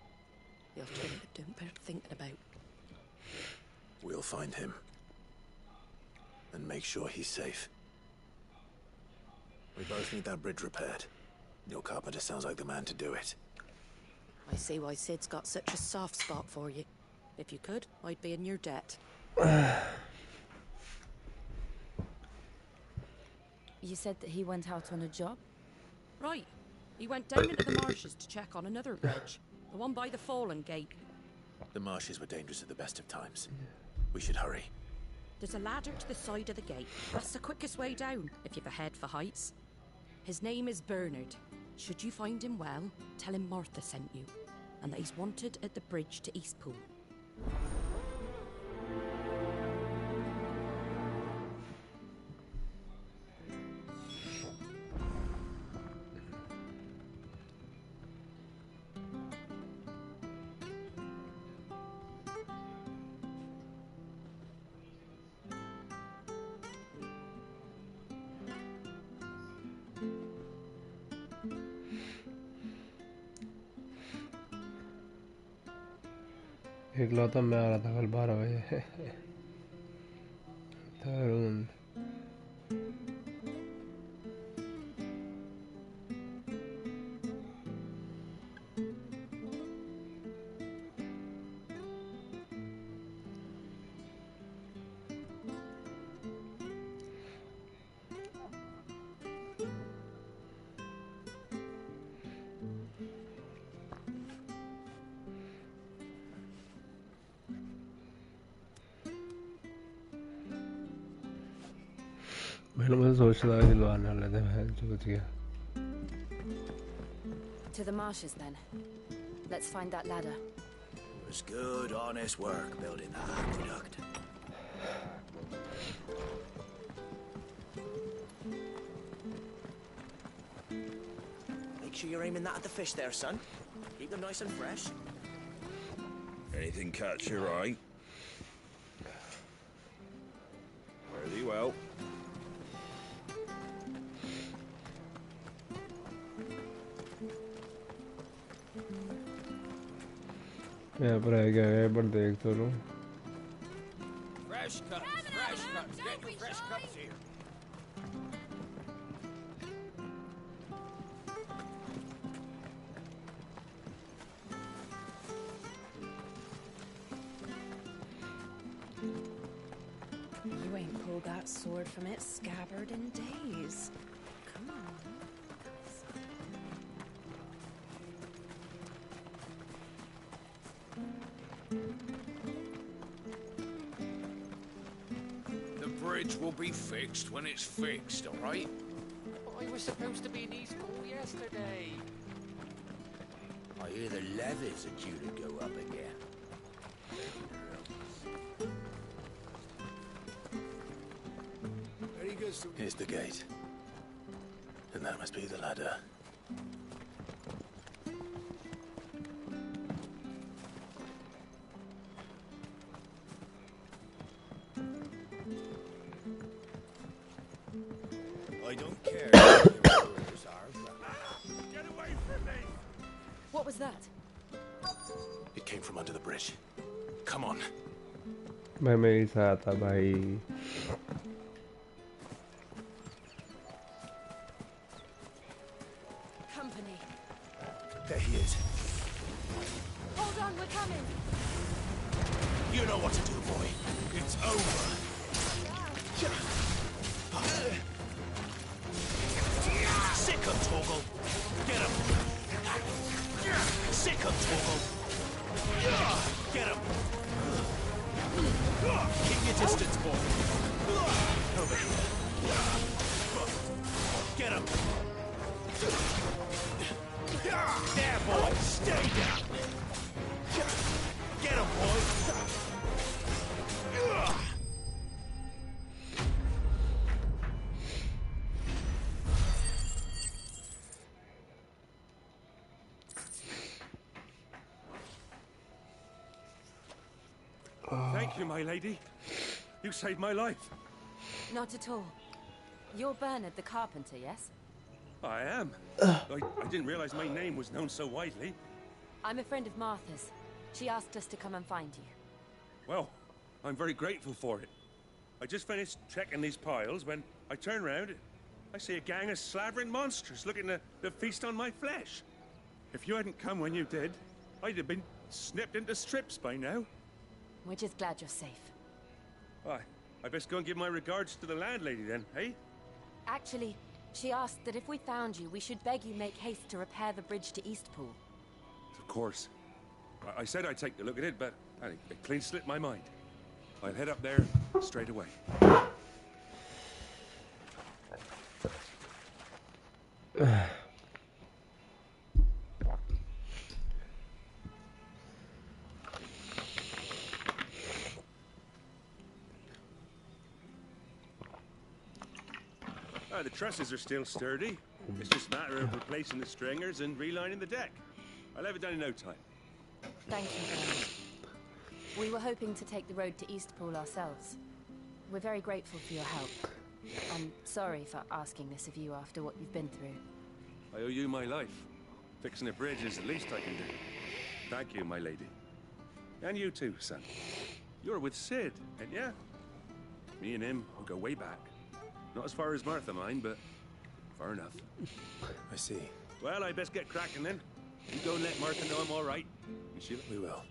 The alternative don't bear thinking about. We'll find him. And make sure he's safe. We both need that bridge repaired. Your carpenter sounds like the man to do it. I see why Sid's got such a soft spot for you. If you could, I'd be in your debt. You said that he went out on a job? Right. He went down into the marshes to check on another bridge. The one by the Fallen Gate. The marshes were dangerous at the best of times. We should hurry. There's a ladder to the side of the gate. That's the quickest way down, if you've a head for heights. His name is Bernard. Should you find him well, tell him Martha sent you. And that he's wanted at the bridge to Eastpool. इकलौता मैं आ रहा था कल 12 बजे तरुण मैंने मुझे सोच रहा दिलवाने वाले थे मैं सोच गया To the marshes then. Let's find that ladder. It was good, honest work building that aqueduct. Make sure you're aiming that at the fish there, son. Keep them nice and fresh. Anything catch your eye? Fare thee well. यहाँ पर है क्या है पर देख तो लूँ Fresh cuts, fresh cuts. Get your fresh cuts here. You ain't pulled that sword from its scabbard in days. Come on. The bridge will be fixed when it's fixed, all right? I was supposed to be in Eastpool yesterday. I hear the levies are due to go up again. Here's the gate. And that must be the ladder. I don't care if your orders are. Get away from me! What was that? It came from under the bridge. Come on. मैं मेरे साथ था भाई Company. There he is. Hold on, we're coming. You know what to do, boy. It's over. Sick him, Torgal. Get him. Sick him, Torgal. Get him. Keep your distance, boy. Over here. Get him. There, boy. Stay down. Get him, boy. Thank you, my lady. You saved my life. Not at all. You're Bernard the carpenter, yes? I am. I didn't realize my name was known so widely. I'm a friend of Martha's. She asked us to come and find you. Well, I'm very grateful for it. I just finished checking these piles when I turn around. I see a gang of slavering monsters looking to feast on my flesh. If you hadn't come when you did, I'd have been snipped into strips by now. We're just glad you're safe. I best go and give my regards to the landlady then, eh? Actually, she asked that if we found you, we should beg you make haste to repair the bridge to Eastpool. Of course. I said I'd take a look at it, but it clean slipped my mind. I'll head up there straight away. The trusses are still sturdy. It's just a matter of replacing the stringers and relining the deck. I'll have it done in no time. Thank you, Bernard. We were hoping to take the road to Eastpool ourselves. We're very grateful for your help. I'm sorry for asking this of you after what you've been through. I owe you my life. Fixing a bridge is the least I can do. Thank you, my lady. And you too, son. You're with Sid, ain't ya? Me and him will go way back. Not as far as Martha, mind, but far enough. I see. Well, I best get cracking then. You go and let Martha know I'm all right. And she'll... We will.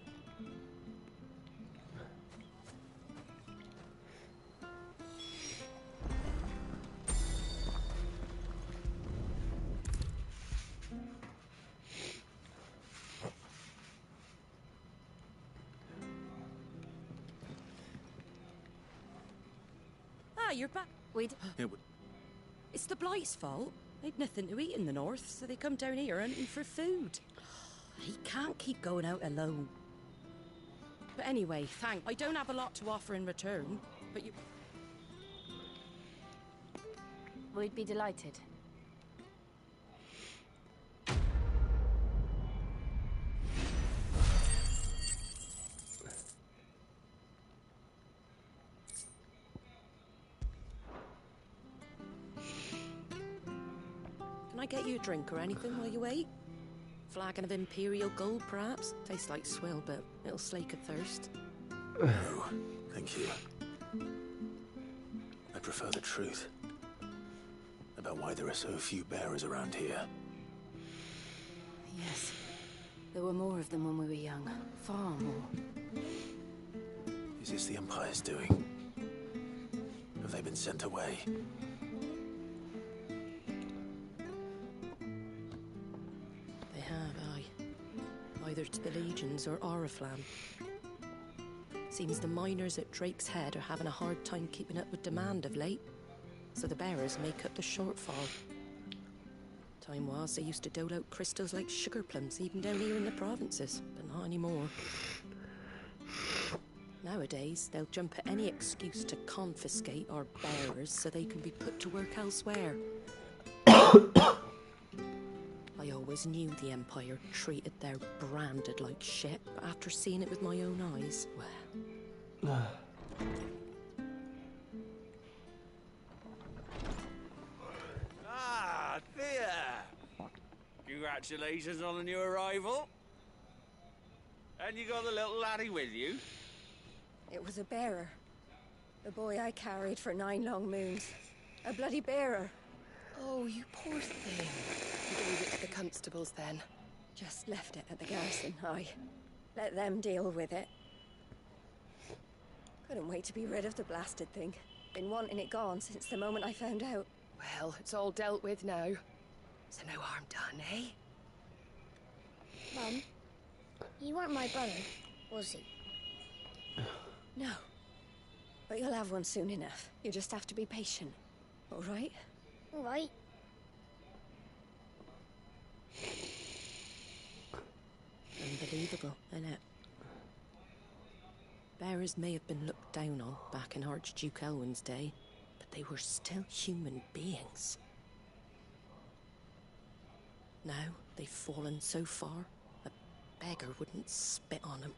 Ah, you're back. It's the Blight's fault. They'd nothing to eat in the north, so they come down here hunting for food. He can't keep going out alone. But anyway, thanks. I don't have a lot to offer in return, but you... We'd be delighted. get you a drink or anything while you wait? Flagon of Imperial Gold, perhaps? Tastes like swill, but it'll slake a thirst. No, thank you. I prefer the truth about why there are so few bearers around here. Yes. There were more of them when we were young. Far more. Is this the Empire's doing? Have they been sent away? They have, aye. Either to the Legions or Oriflamme. Seems the miners at Drake's Head are having a hard time keeping up with demand of late, so the bearers make up the shortfall. Time was they used to dole out crystals like sugar plums even down here in the provinces, but not anymore. Nowadays, they'll jump at any excuse to confiscate our bearers so they can be put to work elsewhere. I always knew the Empire treated their branded like shit, but after seeing it with my own eyes, well... Ah, Thea! Congratulations on the new arrival. And you got the little laddie with you? It was a bearer. The boy I carried for 9 long moons. A bloody bearer. Oh, you poor thing. You gave it to the constables then? Just left it at the garrison, aye. Let them deal with it. Couldn't wait to be rid of the blasted thing. Been wanting it gone since the moment I found out. Well, it's all dealt with now. So no harm done, eh? Mum, you weren't my brother, was he? No. But you'll have one soon enough. You just have to be patient. All right? All right. Unbelievable, innit? Bearers may have been looked down on back in Archduke Elwin's day, but they were still human beings. Now they've fallen so far, a beggar wouldn't spit on them.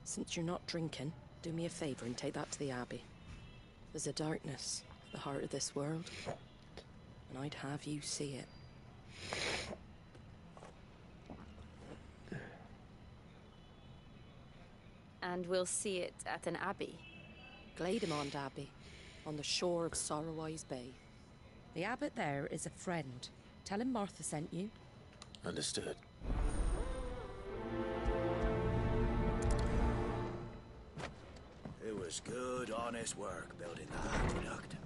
Since you're not drinking, do me a favour and take that to the Abbey. There's a darkness at the heart of this world, and I'd have you see it. And we'll see it at an abbey? Glaidemond Abbey, on the shore of Sorrowise Bay. The abbot there is a friend. Tell him Martha sent you. Understood. It was good, honest work building that aqueduct.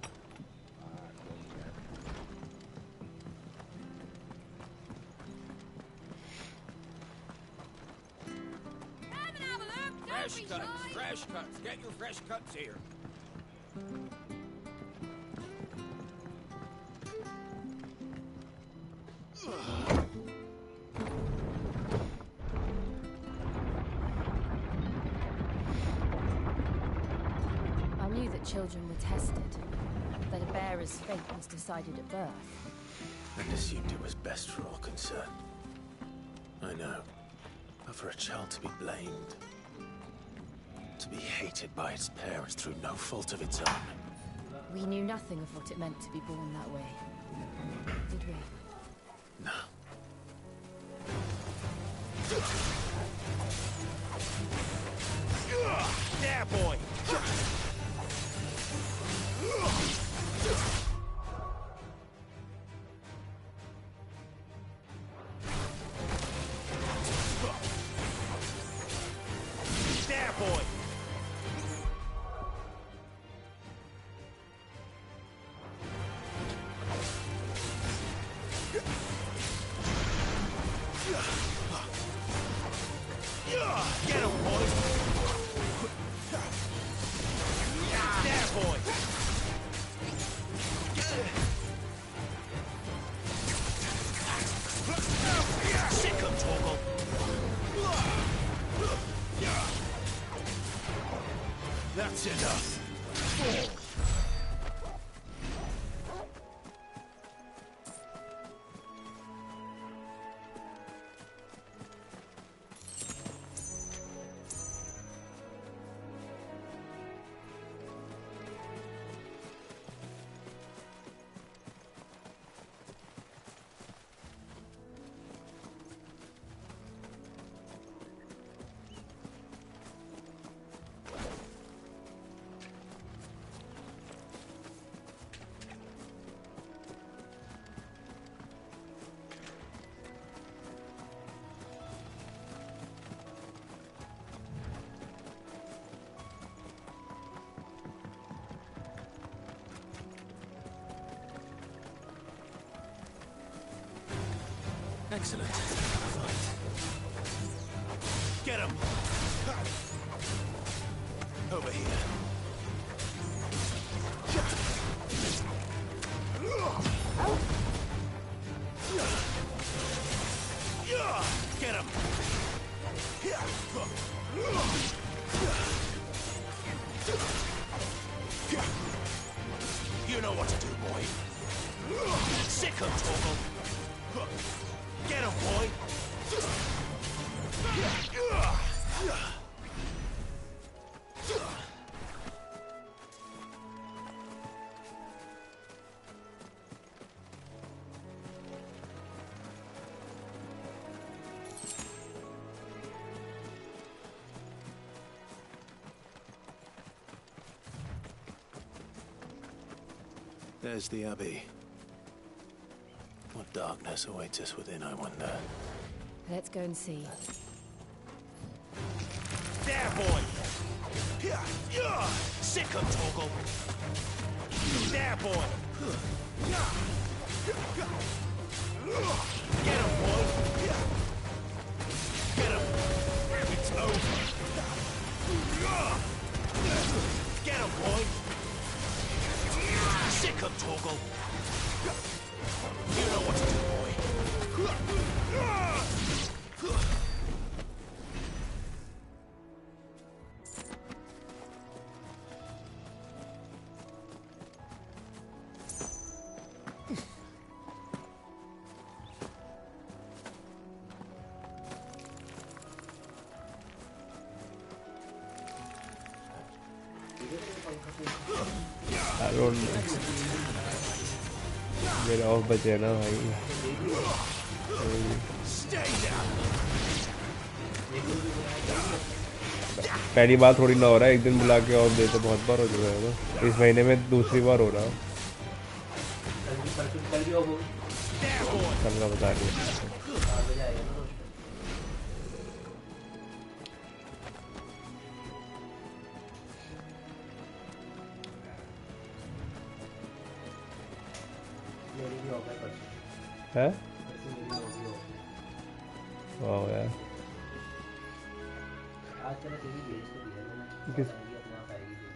Fresh cuts, fresh cuts. Get your fresh cuts here. I knew that children were tested, that a bearer's fate was decided at birth. And assumed it was best for all concerned. I know. But for a child to be blamed, to be hated by its parents through no fault of its own. We knew nothing of what it meant to be born that way, did we? No. There, boy! There, boy! Get him, boys! There, boy! Sick him, Torgal! That's enough. Excellent. Get him! Over here. Get him! You know what to do, boy. Sick him, Torgal. Get him, boy. There's the Abbey. What darkness awaits us within, I wonder. Let's go and see. There, boy! Sick him, Torgal! There, boy! Get him, boy! Get him! It's over! Get him, boy! Sick him, Torgal! You know what to do, boy! I don't know. मेरा of बचे ना भाई. पहली बार थोड़ी ना हो रहा है, एक दिन बुला के ऑफ देते बहुत बार हो चुका है ना. इस महीने में दूसरी बार हो रहा है. कल का बता रही है. वाह यार.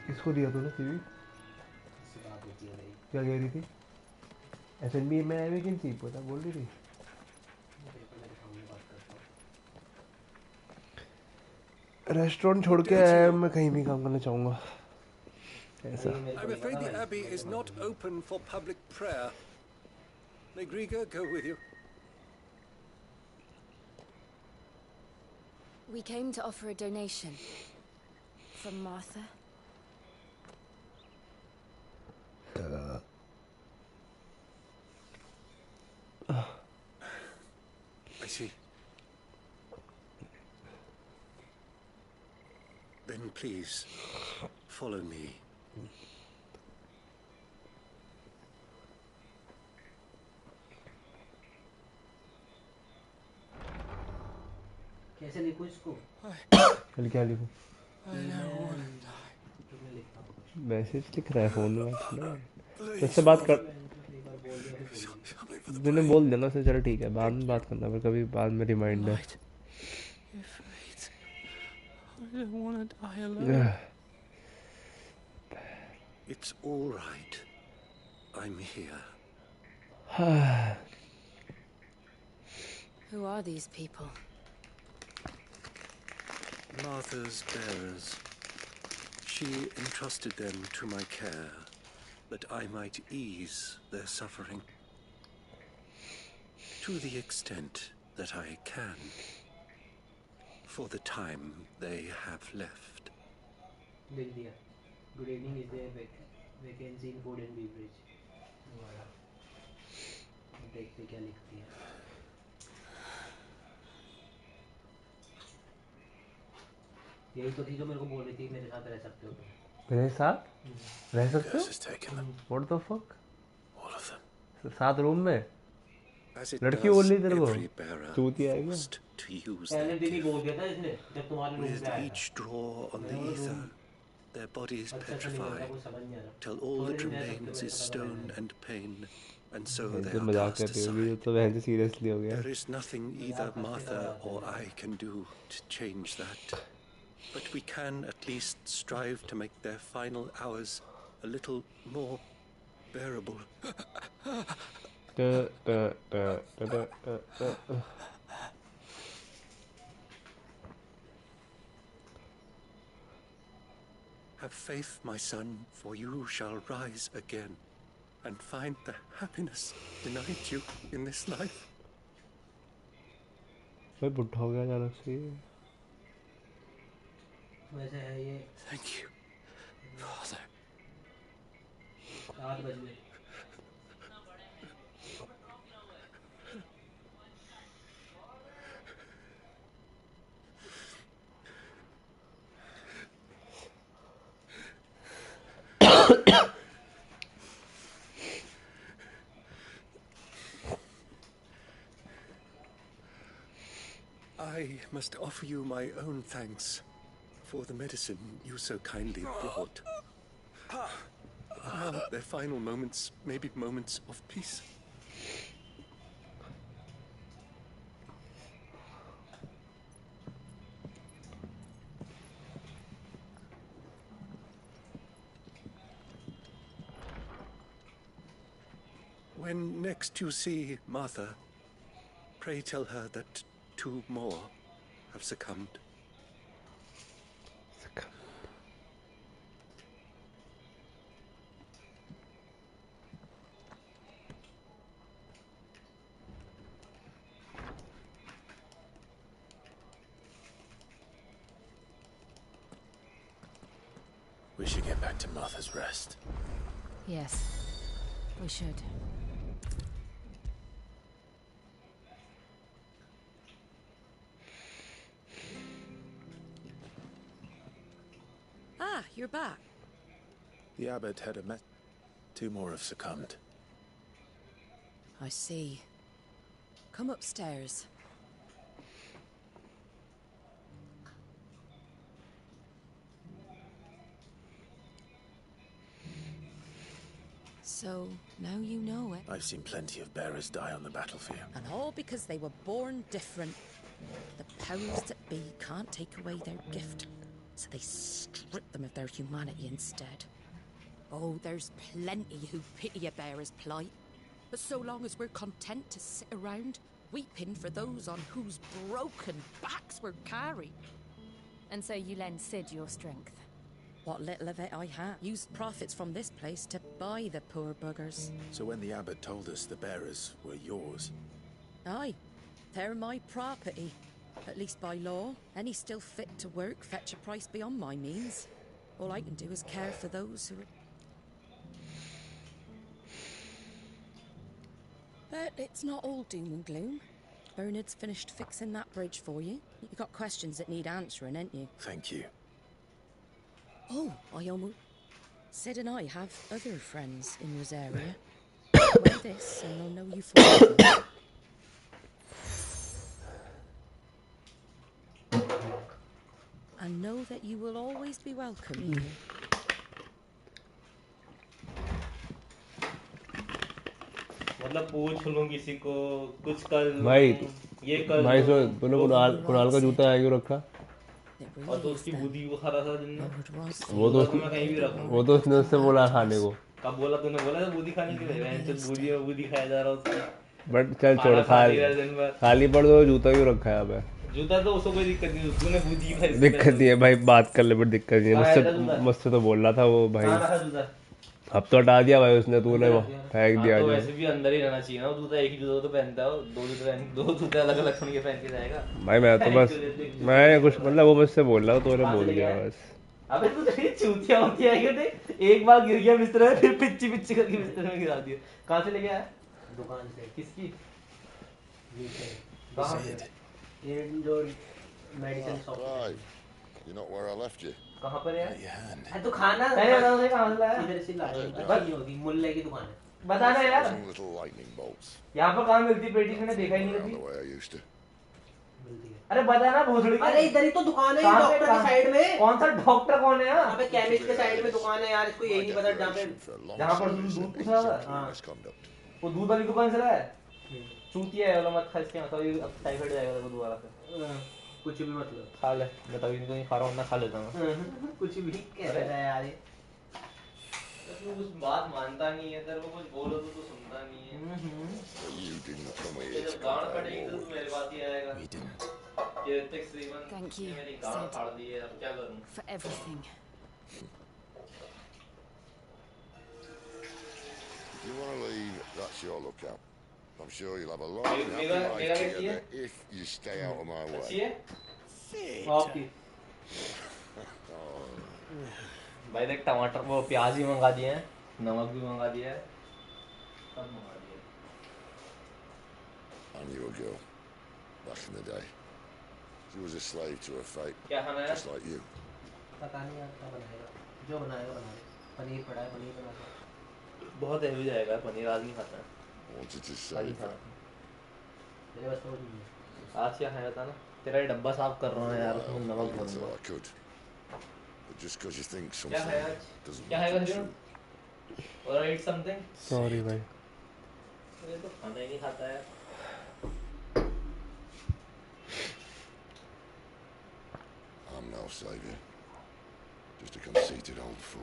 किसको दिया तूने टीवी? क्या कह रही थी? एसएनबी में है वैकेंसी पता बोल रही थी. रेस्टोरेंट छोड़ के मैं कहीं भी काम करना चाहूँगा. ऐसा. I'm afraid the Abbey is not open for public prayer. May Griga go with you? We came to offer a donation. From Martha. I see. Then please, follow me. कैसे लिखूं इसको? कल क्या लिखूं? मैसेज लिख रहा है फोन में. तुझसे बात कर. तूने बोल देना से चलो ठीक है बाद में बात करना फिर कभी बाद में reminder. I don't want to die alone. It's all right. I'm here. Who are these people? Martha's bearers. She entrusted them to my care, that I might ease their suffering. To the extent that I can. For the time they have left. Good evening, is there vacancy in food and beverage? देखते क्या लिखती है. यही तो थी जो मेरे को बोल रही थी मेरे साथ रह सकते हो तुम. मेरे साथ रह सकते हो? What the fuck? All of them. सात रूम में लड़की बोल रही तेरे को चूतिया है क्या? पहले दिन ही बोल दिया था इसने जब तुम्हारे room With each draw on the ether, their bodies petrified, till all that remains is stone and pain and so मैं they तो are मजाक cast कर रही होगी aside. तो वैसे सीरियसली हो गया. There is nothing either Martha or I can do to change that. But we can at least strive to make their final hours a little more bearable. Have faith, my son, for you shall rise again and find the happiness denied you in this life. भाई बुढ़ा हो गया जाना से. वैसे है ये. Thank you, Father. 7 बज गए. I must offer you my own thanks for the medicine you so kindly brought. Now their final moments may be moments of peace. When next you see Martha, pray tell her that 2 more have succumbed. We should get back to Martha's Rest. Yes, we should. Ah, you're back. The abbot had a 2 more have succumbed. I see. Come upstairs. So, now you know it. I've seen plenty of bearers die on the battlefield. And all because they were born different. The powers that be can't take away their gift, so they strip them of their humanity instead. Oh, there's plenty who pity a bearer's plight. But so long as we're content to sit around, weeping for those on whose broken backs we're carried. And so you lend Sid your strength? What little of it I have used profits from this place to buy the poor buggers. So when the abbot told us the bearers were yours... Aye, they're my property. At least by law. Any still fit to work fetch a price beyond my means. All I can do is care for those who are... But it's not all doom and gloom. Bernard's finished fixing that bridge for you. You got questions that need answering, ain't you? Thank you. Oh, I almost... Sid and I have other friends in Rosaria. Wear this and they'll know you forever. And know that you will always be welcome here. मतलब पूछ लूं किसी को कुछ कर लूं भाई ये कर भाई सो तूने कुणाल का जूता आगे रखा और तो उसकी बुद्धि को खरा था दिन में वो तो मैं कहीं भी रखूं वो तो उसने उससे बोला खाने को कब बोला तूने बोला था बुद्धि खाने के लिए मैं तो बुद्धि खाया जा रहा उसका बट चल छोड़ खाली पड़ दो जूता क्यों रखा है अब जूता तो उसको कोई दिक्कत नहीं तूने बुद्धि खाई दिक्कत नहीं है भाई बात कर ले बट दिक्कत नहीं है मुझसे तो बोल रहा था वो भाई अब तो हटा दिया भाई उसने तूने वो फेंक दिया तो वैसे भी अंदर ही रहना चाहिए ना जूता एक ही जूता तो पहनता है दो जूते अलग अलग सुन के पहन के जाएगा भाई मैं तो बस मैं कुछ मतलब वो मुझसे बोल रहा तूने बोल दिया बस अबे तू तेरी चूतिया होती है कि एक बार गिर गया बिस्तर में फिर पिच्ची पिच्ची करके बिस्तर में गिरा दिया कहां से लेके आया दुकान से किसकी ये जो medicine shop You're not where I left you. कहां पर है तो खाना पहले बताओ से कहां से लाया इधर से लाया अच्छी होगी मुल्ले की दुकान है बताना यार Little lightning bolts. यहां पर कहां मिलती पेटी मैंने देखा ही नहीं Around कभी the way I used to. अरे बताना भोसड़ी अरे इधर ही तो दुकान है डॉक्टर के साइड में कौन सा डॉक्टर कौन है यार अबे केमिस्ट के साइड में दुकान है यार इसको यही नहीं पता जहां पर दूध पूछा था हां वो दूध वाली दुकान से लाया चूतिया है वाला मत खा इसके मतलब ये अब टाइफाइड जाएगा तो दोबारा से कुछ भी मतलब खा ले मैं तभी तो नहीं खा रहा हूँ ना खा लेता हूँ कुछ भी कह रहा है यार वो कुछ बात मानता नहीं है तेरे को कुछ बोलो तो सुनता नहीं है You didn't come here ये to जब गाड़ compare फटेगी तो war. तू मेरे पास ही आएगा We didn't. ये तकरीबन Thank you, मेरी गाड़ Sid. फाड़ दी है अब क्या करूँ For everything. If you want to leave, that's your lookout. I'm sure you'll have a long, happy Mega- life mega together if you stay out of my अच्छी way. है आपकी भाई देख टमाटर वो प्याज भी मंगा दिए हैं नमक भी मंगा दिया है सब मंगा दिया I knew a girl back in the day. She was a slave to her fate, क्या खाना है just like you. पता नहीं यार क्या बनाएगा जो बनाएगा बना ले पनीर पड़ा है पनीर बना दो बहुत हेवी जाएगा पनीर आज नहीं खाता I wanted to आज save ही her. खाना मेरे बस तो नहीं है आज क्या खाया था ना तेरा ये डब्बा साफ कर रहा हूँ यार उसमें Well, नमक I भर thought दो I could. But just because you think क्या something है आज doesn't क्या make है it वैसे true. और eat something सॉरी भाई ये तो खाना ही नहीं खाता है I'm no savior. Just a conceited old fool.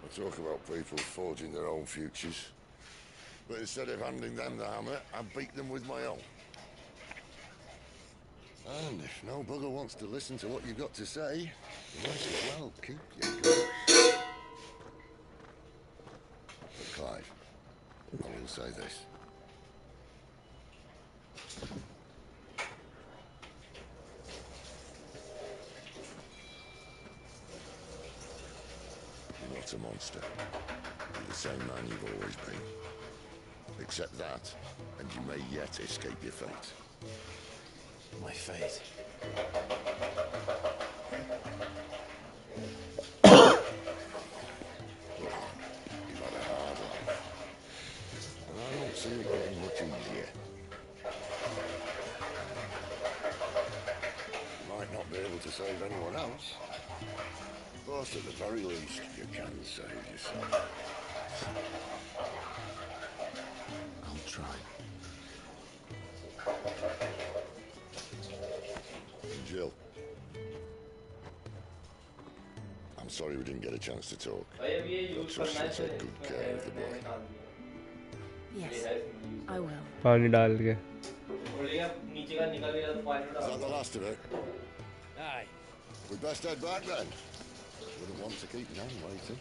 I talk about people forging their own futures. But instead of handing them the hammer, I beat them with my own. And if no bugger wants to listen to what you've got to say, you might as well keep your goats. But Clive, I will say this. You're not a monster. You're the same man you've always been. Accept that, and you may yet escape your fate. My fate. You've had a hard life. And I don't see it getting much easier. You might not be able to save anyone else, but at the very least, you can save yourself. I'll try. And Jill, I'm sorry we didn't get a chance to talk. I trust you'll take good care of the boy. Yes, I will. पानी डाल के Is that the last of it? Aye. We'd best head back then. Wouldn't want to keep Nan waiting.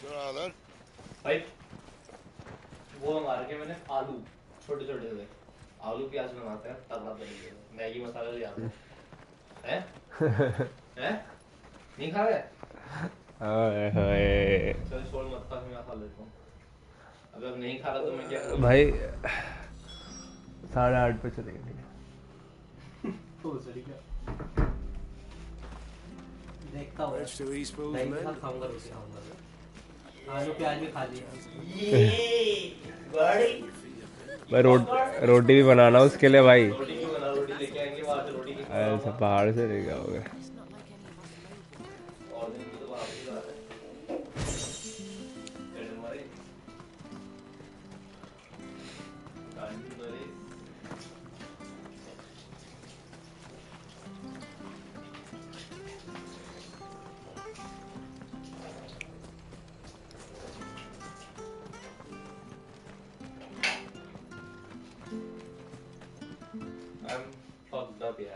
So then. भाई वो मार के मैंने आलू छोटे छोटे से आलू प्याज बनाते हैं तगड़ा तरीके से मैगी मसाला ले आता हूँ हैं हैं नहीं खा रहे हाय हाय चल छोड़ मत खा मैं खा लेता हूँ अगर नहीं खा रहा तो मैं क्या करूँ भाई 8:30 पे चलेंगे तो सही क्या देखता हूँ Bridge to East Pools, दही के men. साथ खाऊंगा रोटी खाऊंगा आलू प्याज भी खा लिया ये बड़ी भाई रोटी भी बनाना उसके लिए भाई रोटी क्यों बना रोटी लेके आएंगे वहाँ से रोटी की ऐसा पहाड़ से लेके आओगे और दिन की तो बात ही बात है पेट मारे गांडी मारे I'm fucked up, yeah.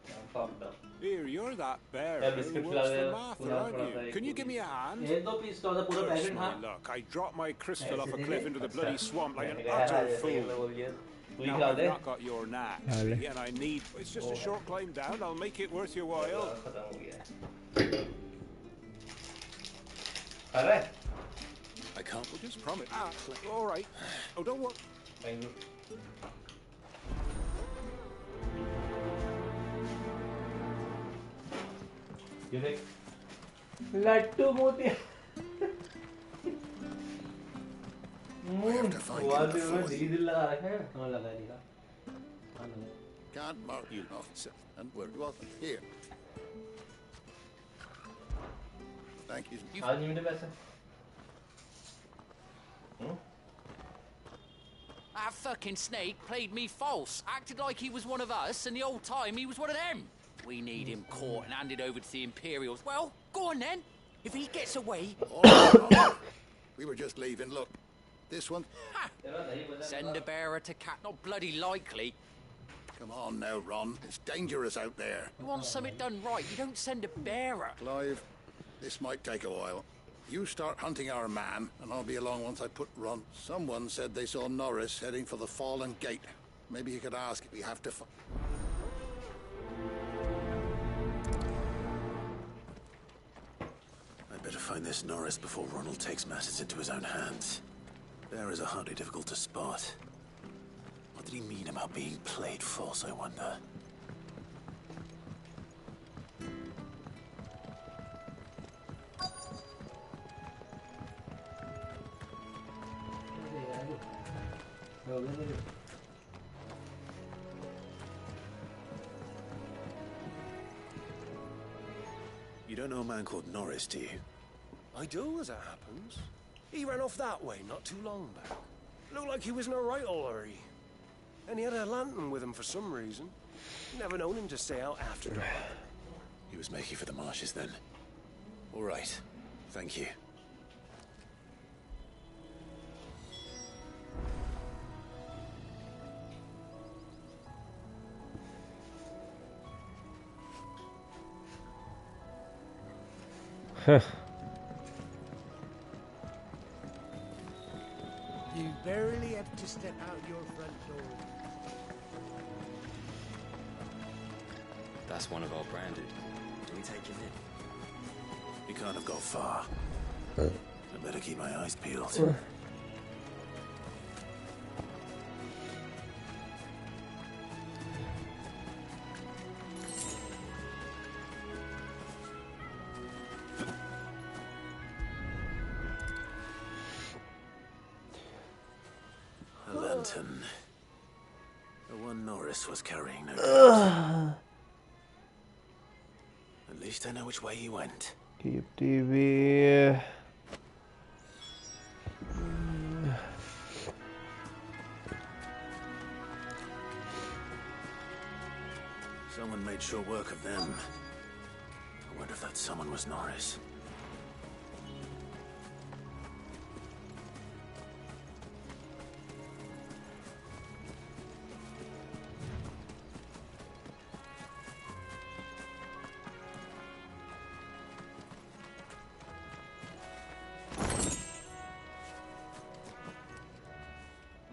I'm fucked up. Here, you're that bear Yeah, who biscuit works खिला for दे, Martha, पूरा aren't थोड़ा you? सा Can you एक give me a hand? एक दो पीस का पूरा Curse पैकेट my था luck. I dropped my crystal off a ऐसे cliff दे into the अच्छा bloody swamp like an मैंने कहा utter यार ऐसे ये fool. बोल दिया तू ही Now खिला I've they not got your knack, Dale. see, and I need... It's just a short climb down. I'll make it worth your while. खत्म हो गया खा रहा है I can't. Well, just promise. Ah, all right. Oh, don't worry. Thank you ये देख लट्टू मोती वाह दिल लगा रखे हैं हाँ लगा दिया हाँ लगा Can't mark you, officer. And we're welcome here. Thank you. आज नहीं मिले पैसे That fucking snake played me false, acted like he was one of us, and the whole time he was one of them. We need him caught and handed over to the Imperials. Well, go on then. If he gets away... All right. We were just leaving. Look, this one. Send a bearer to Cat, not bloody likely. Come on now, Ron. It's dangerous out there. You want something done right, you don't send a bearer. Clive, this might take a while. You start hunting our man, and I'll be along once I put Ron. Someone said they saw Norris heading for the Fallen Gate. Maybe you could ask if we have to... I'd better find this Norris before Ronald takes matters into his own hands. Bearers are hardly difficult to spot. What did he mean about being played false, I wonder? You don't know a man called Norris, do you? I do, as it happens. He ran off that way not too long back. Looked like he was in a right old hurry. And he had a lantern with him for some reason. Never known him to stay out after dark. He was making for the marshes then. All right. Thank you. You barely have to step out your front door. That's one of our branded. Do we take him in? He can't have got far. I better keep my eyes peeled. A lantern. The one Norris was carrying, no doubt. At least I know which way he went. Keep TV. Someone made sure work of them. I wonder if that someone was Norris.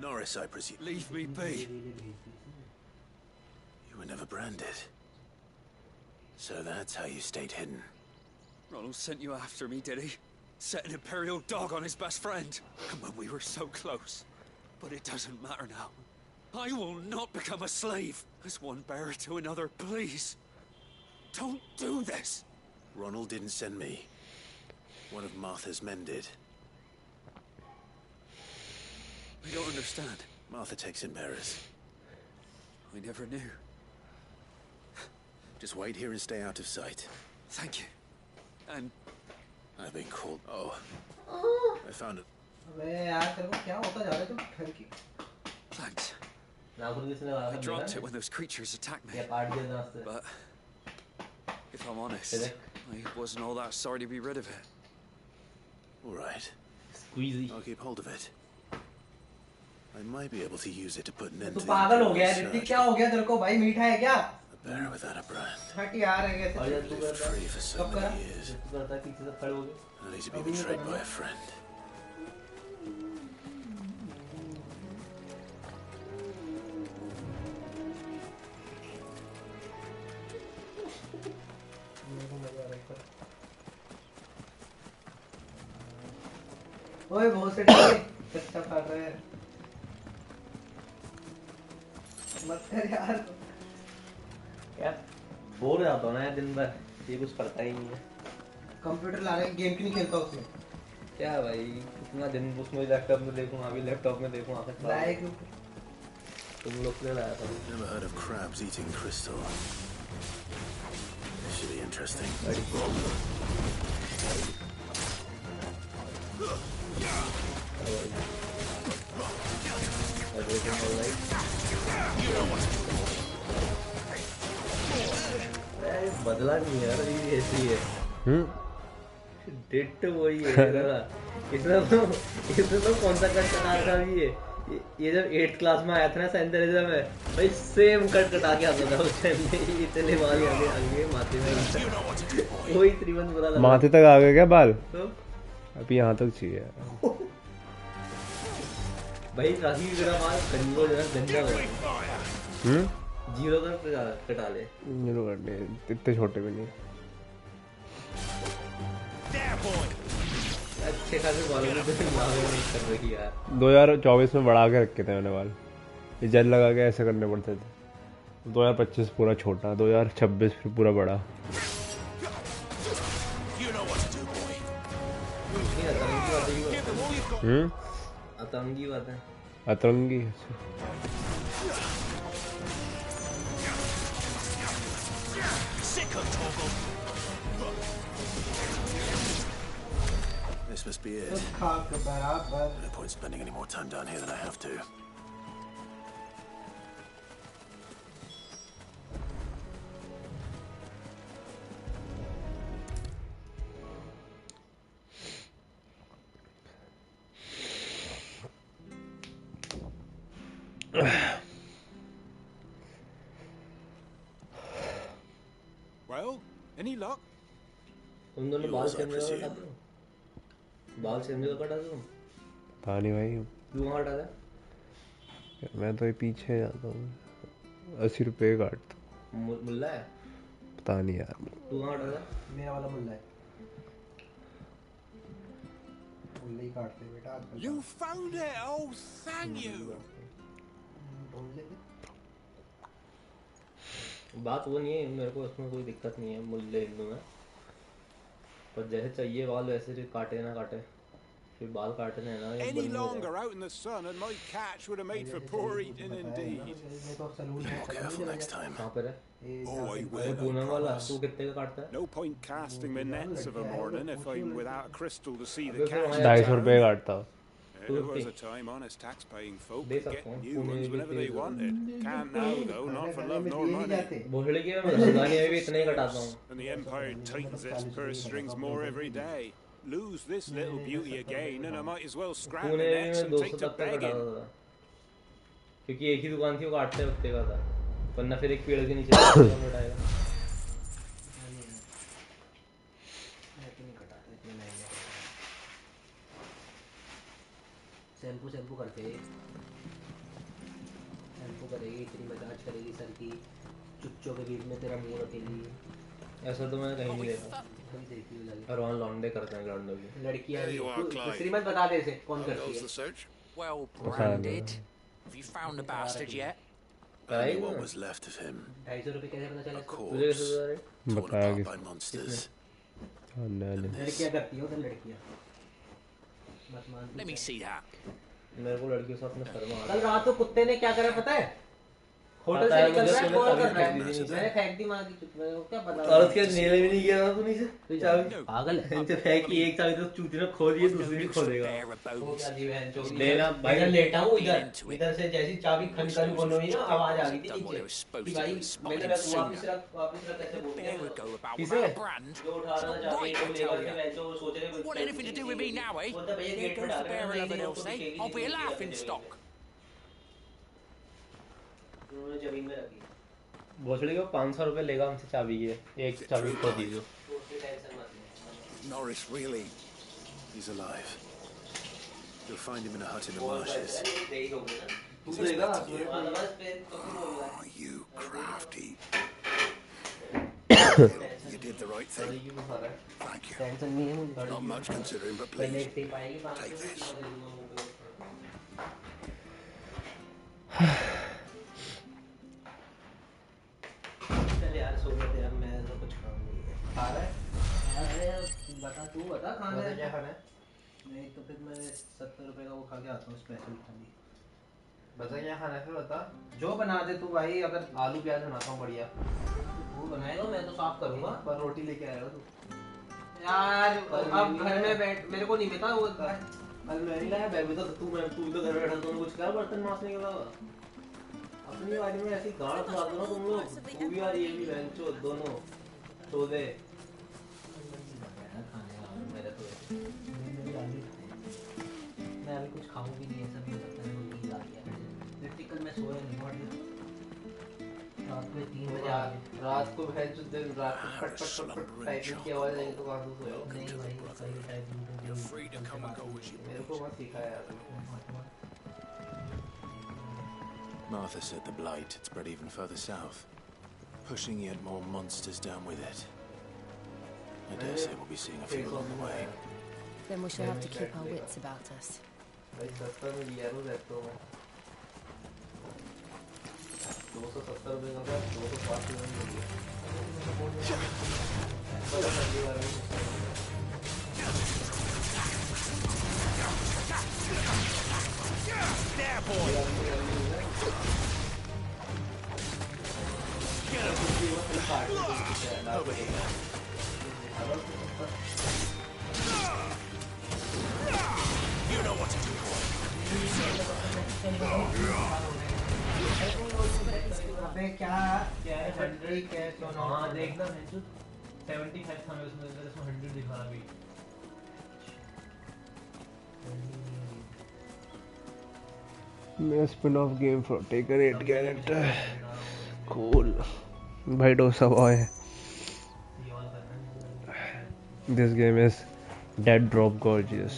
Norris, I presume. Leave me be. You were never branded. So that's how you stayed hidden. Ronald sent you after me, did he? Set an Imperial dog on his best friend. And when we were so close. But it doesn't matter now. I will not become a slave. As one bearer to another, please. Don't do this. Ronald didn't send me. One of Martha's men did. I don't understand. Martha takes in bearers. I never knew. Just wait here and stay out of sight. Thank you. And I've been called. Oh. I found it. Thanks. I dropped it when those creatures attacked me. But if I'm honest, I wasn't all that sorry to be rid of it. All right. I'll keep hold of it. I might be able to use it to put an end to the a bear without a brand. I've lived free for so many years. I need to be betrayed by a friend. ओए बहुत से कच्चा काट रहे हैं मत कर यार यार बोर हो जाता हूँ ना यार दिन भर ये कुछ करता ही नहीं है कंप्यूटर ला रहे गेम क्यों नहीं खेलता उसमें क्या भाई कितना दिन उसमें लैपटॉप में देखूँ अभी लैपटॉप में देखूँ आकर लाए क्यों तुम लोग ने लाया था Never heard of crabs eating crystal. This should be interesting. Everything all right? बदला नहीं यार, ये ऐसी है। डेट तो वही है ना। इसमें तो कौन सा कट कटा था ये जब 8th क्लास में आया था ना सेंटरिज्म में, भाई सेम कट कटा के आता था उस टाइम में। इतने बाल आगे माथे में वही त्रिवंत बुरा लगा। माथे तक आ गए क्या बाल? तो अभी यहाँ तक चाहिए भाई। राखी भी मेरा बाल गंजा हो जीरो तक कटा ले। जीरो कर ले, इतने छोटे भी नहीं। अच्छे खासे बालों में तो कर रही यार। 2024 में बढ़ा के रखे थे मैंने बाल, ये जेल लगा के ऐसे करने पड़ते थे। 2025 पूरा छोटा, 2026 फिर पूरा बड़ा। अतरंगी बात है। अतरंगी This must be it. No point spending any more time down here than I have to. Well, any luck? तुम दोनों बाल सेम जगह काटते हो? बाल सेम जगह काटते हो? पता नहीं भाई, क्यों काटा था? मैं तो ये पीछे जाता हूँ, 80 रुपए काटता। मुल्ला है? पता नहीं यार। तू कहाँ काटा था? मेरा वाला मुल्ला है। मुल्ला ही काटते बेटा आजकल। You found it! Oh, thank you! बात वो नहीं है, मेरे को उसमें कोई दिक्कत नहीं है मुल्ले हिंदू में, पर जैसे चाहिए बाल वैसे काटे ना काटे। फिर बाल काटने हैं ना। Any longer out in the sun and my catch would have made for poor eating indeed. More careful next time. कहाँ पर है? Oh, I will. पूनम वाला तू कितने का काटता है? No point casting my nets of a morning if I'm without a crystal to see the catch. 250 रुपए काटता। There was a time honest tax-paying folk could get new ones whenever they wanted. Can't now, though, not for love nor money. And the Empire tightens its purse strings more every day. Lose this little beauty again, and I might as well scrap the nets and take to begging. क्योंकि एक ही दुकान थी, वो काटते वक्त का था, वरना फिर एक पेड़ के नीचे उठाएगा। शैम्पू करते हैं, शैम्पू करेगी, इतनी मसाज करेगी सर की, चुच्चों के बीच में तेरा मुंह रखेगी। ऐसा तो मैंने कहीं नहीं देखा। और वहाँ लौंडे करते हैं, लौंडों की लड़कियाँ। श्रीमत बता दे इसे कौन करती है? Well branded. Have you found the bastard yet? Only what was left of him. A corpse torn apart by monsters. लड़कियाँ करती हो तो लड़कियाँ। Let me see that. मेरे को लड़कियों से अपने शर्मा। कल रात को कुत्ते ने क्या करा पता है? होटल से निकल रहा है, कॉल कर रहा है, मैंने फेंक दी मार की चुप। मेरे को क्या पता? और उसके नीले भी नहीं किया था तूने इसे? तो चाबी पागल है। इनसे फेंक की एक चाबी तो चूती ने खो दी है, दूसरी भी खो देगा। वो क्या दी बहन चोरी? लेना भाई, इधर लेटा हूँ, इधर से जैसी चाबी खनखन खोलोगी ना, आवाज आ गई थी नीचे कि भाई मैंने वापस रख कैसे बोल दिया? किसे? जो उठा रहा था चाबी को लेकर के बहन चो सोच रहे What anything to do with me now, eh? There goes the bearer of an else, eh? I'll be a laughing stock. उन्होंने जमीन में रखी। भोसड़ी को 500 रुपए लेगा हमसे चाबी के, एक चाबी खो दीजिए। Norris, really? He's alive. You'll find him in a hut in the marshes. He's expecting you. Oh, you crafty. You did the right thing. Thank you. Not much considering, but please, take this. यार सो गए यार, मैं तो कुछ काम नहीं है। खा रहा है? अरे बता, तू बता खाना है क्या? खाना है? नहीं तो फिर मैं 70 रुपए का वो खा के आता हूँ स्पेशल थाली। बता क्या खाना है फिर बता। जो बना दे तू भाई, अगर आलू प्याज बनाता हूँ बढ़िया। तू बनाएगा, मैं तो साफ करूँगा, पर रोटी लेके आएगा तू। यार अब घर में बैठ मेरे को नहीं पता वो कल मैं नहीं लाया बैग में तो तू तो घर बैठा तुम कुछ कर बर्तन मांजने के अलावा अपनी बारी में ऐसी गांड मार दो ना तुम लोग तू भी और ये भी बेंचो दोनों सो दे मैं अभी कुछ खाऊं भी नहीं ऐसा भी हो सकता है वो नींद आ गया क्रिटिकल मैं सोया नहीं रात में 3 बजे आ गए रात को भैंस दिन रात को फट टाइपिंग की आवाज आई तो कहां से सोया नहीं भाई सही टाइपिंग मेरे को मत सिखाया यार Martha said the blight had spread even further south, pushing yet more monsters down with it. I dare say we'll be seeing a few along the way. Then we shall have to keep our wits about us. भाई 70 में लिया रो रहता हूं 270 रुपए का 205 में लिया There, boy. Get him. Over here. You know what to do, boy. अबे क्या है 100 कैश और हां देखना 75 था मैं उसमें 100 दिखा रहा अभी मेरा spin off game for Tekken 8 character cool भाई dosa boy this game is dead drop gorgeous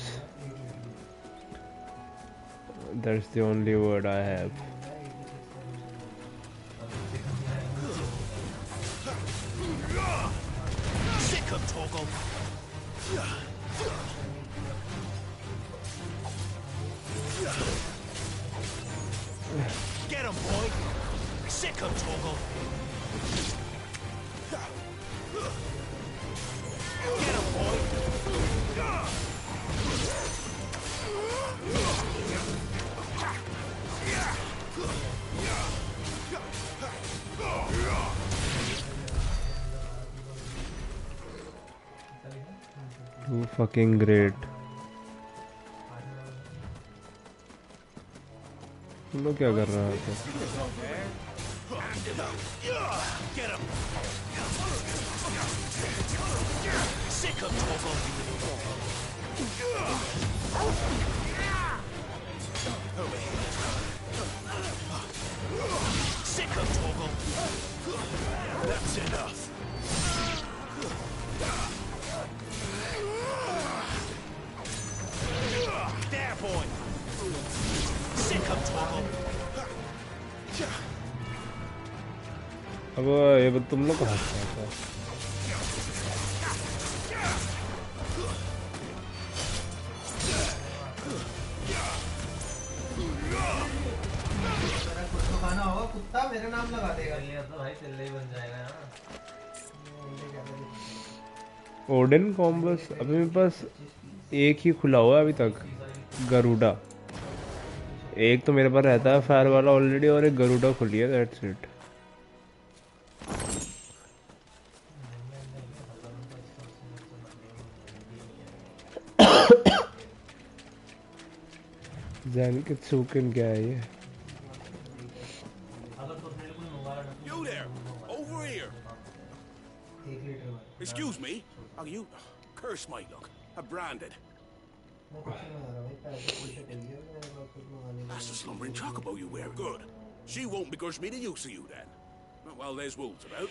that's the only word I have Sick of Toggle. Get him, boy. Sick of Toggle. Get him, boy. You fucking great. तुम लोग क्या कर रहे हो? Get him. Sick of Toggle. Over here. Sick of Toggle. That's enough. There, boy. Sick of Toggle. अब ये तुम लोग कहाँ से आते हो? खाना होगा कुत्ता मेरा नाम लगा देगा ये तो भाई चिल्ले ही बन जाएगा ना ओडिन कॉम्बस अभी मेरे पास एक ही खुला हुआ है अभी तक गरुड़ा एक तो मेरे पास रहता है फायर वाला ऑलरेडी और एक गरुड़ा खुली है दैट्स इट ज़ैन के सूकन क्या है ये You there, over here. Excuse me, are you? Curse my luck. Branded. That's the slumbering chocobo you wear. Good. She won't begrudge me the use of you then. Well, there's wolves about.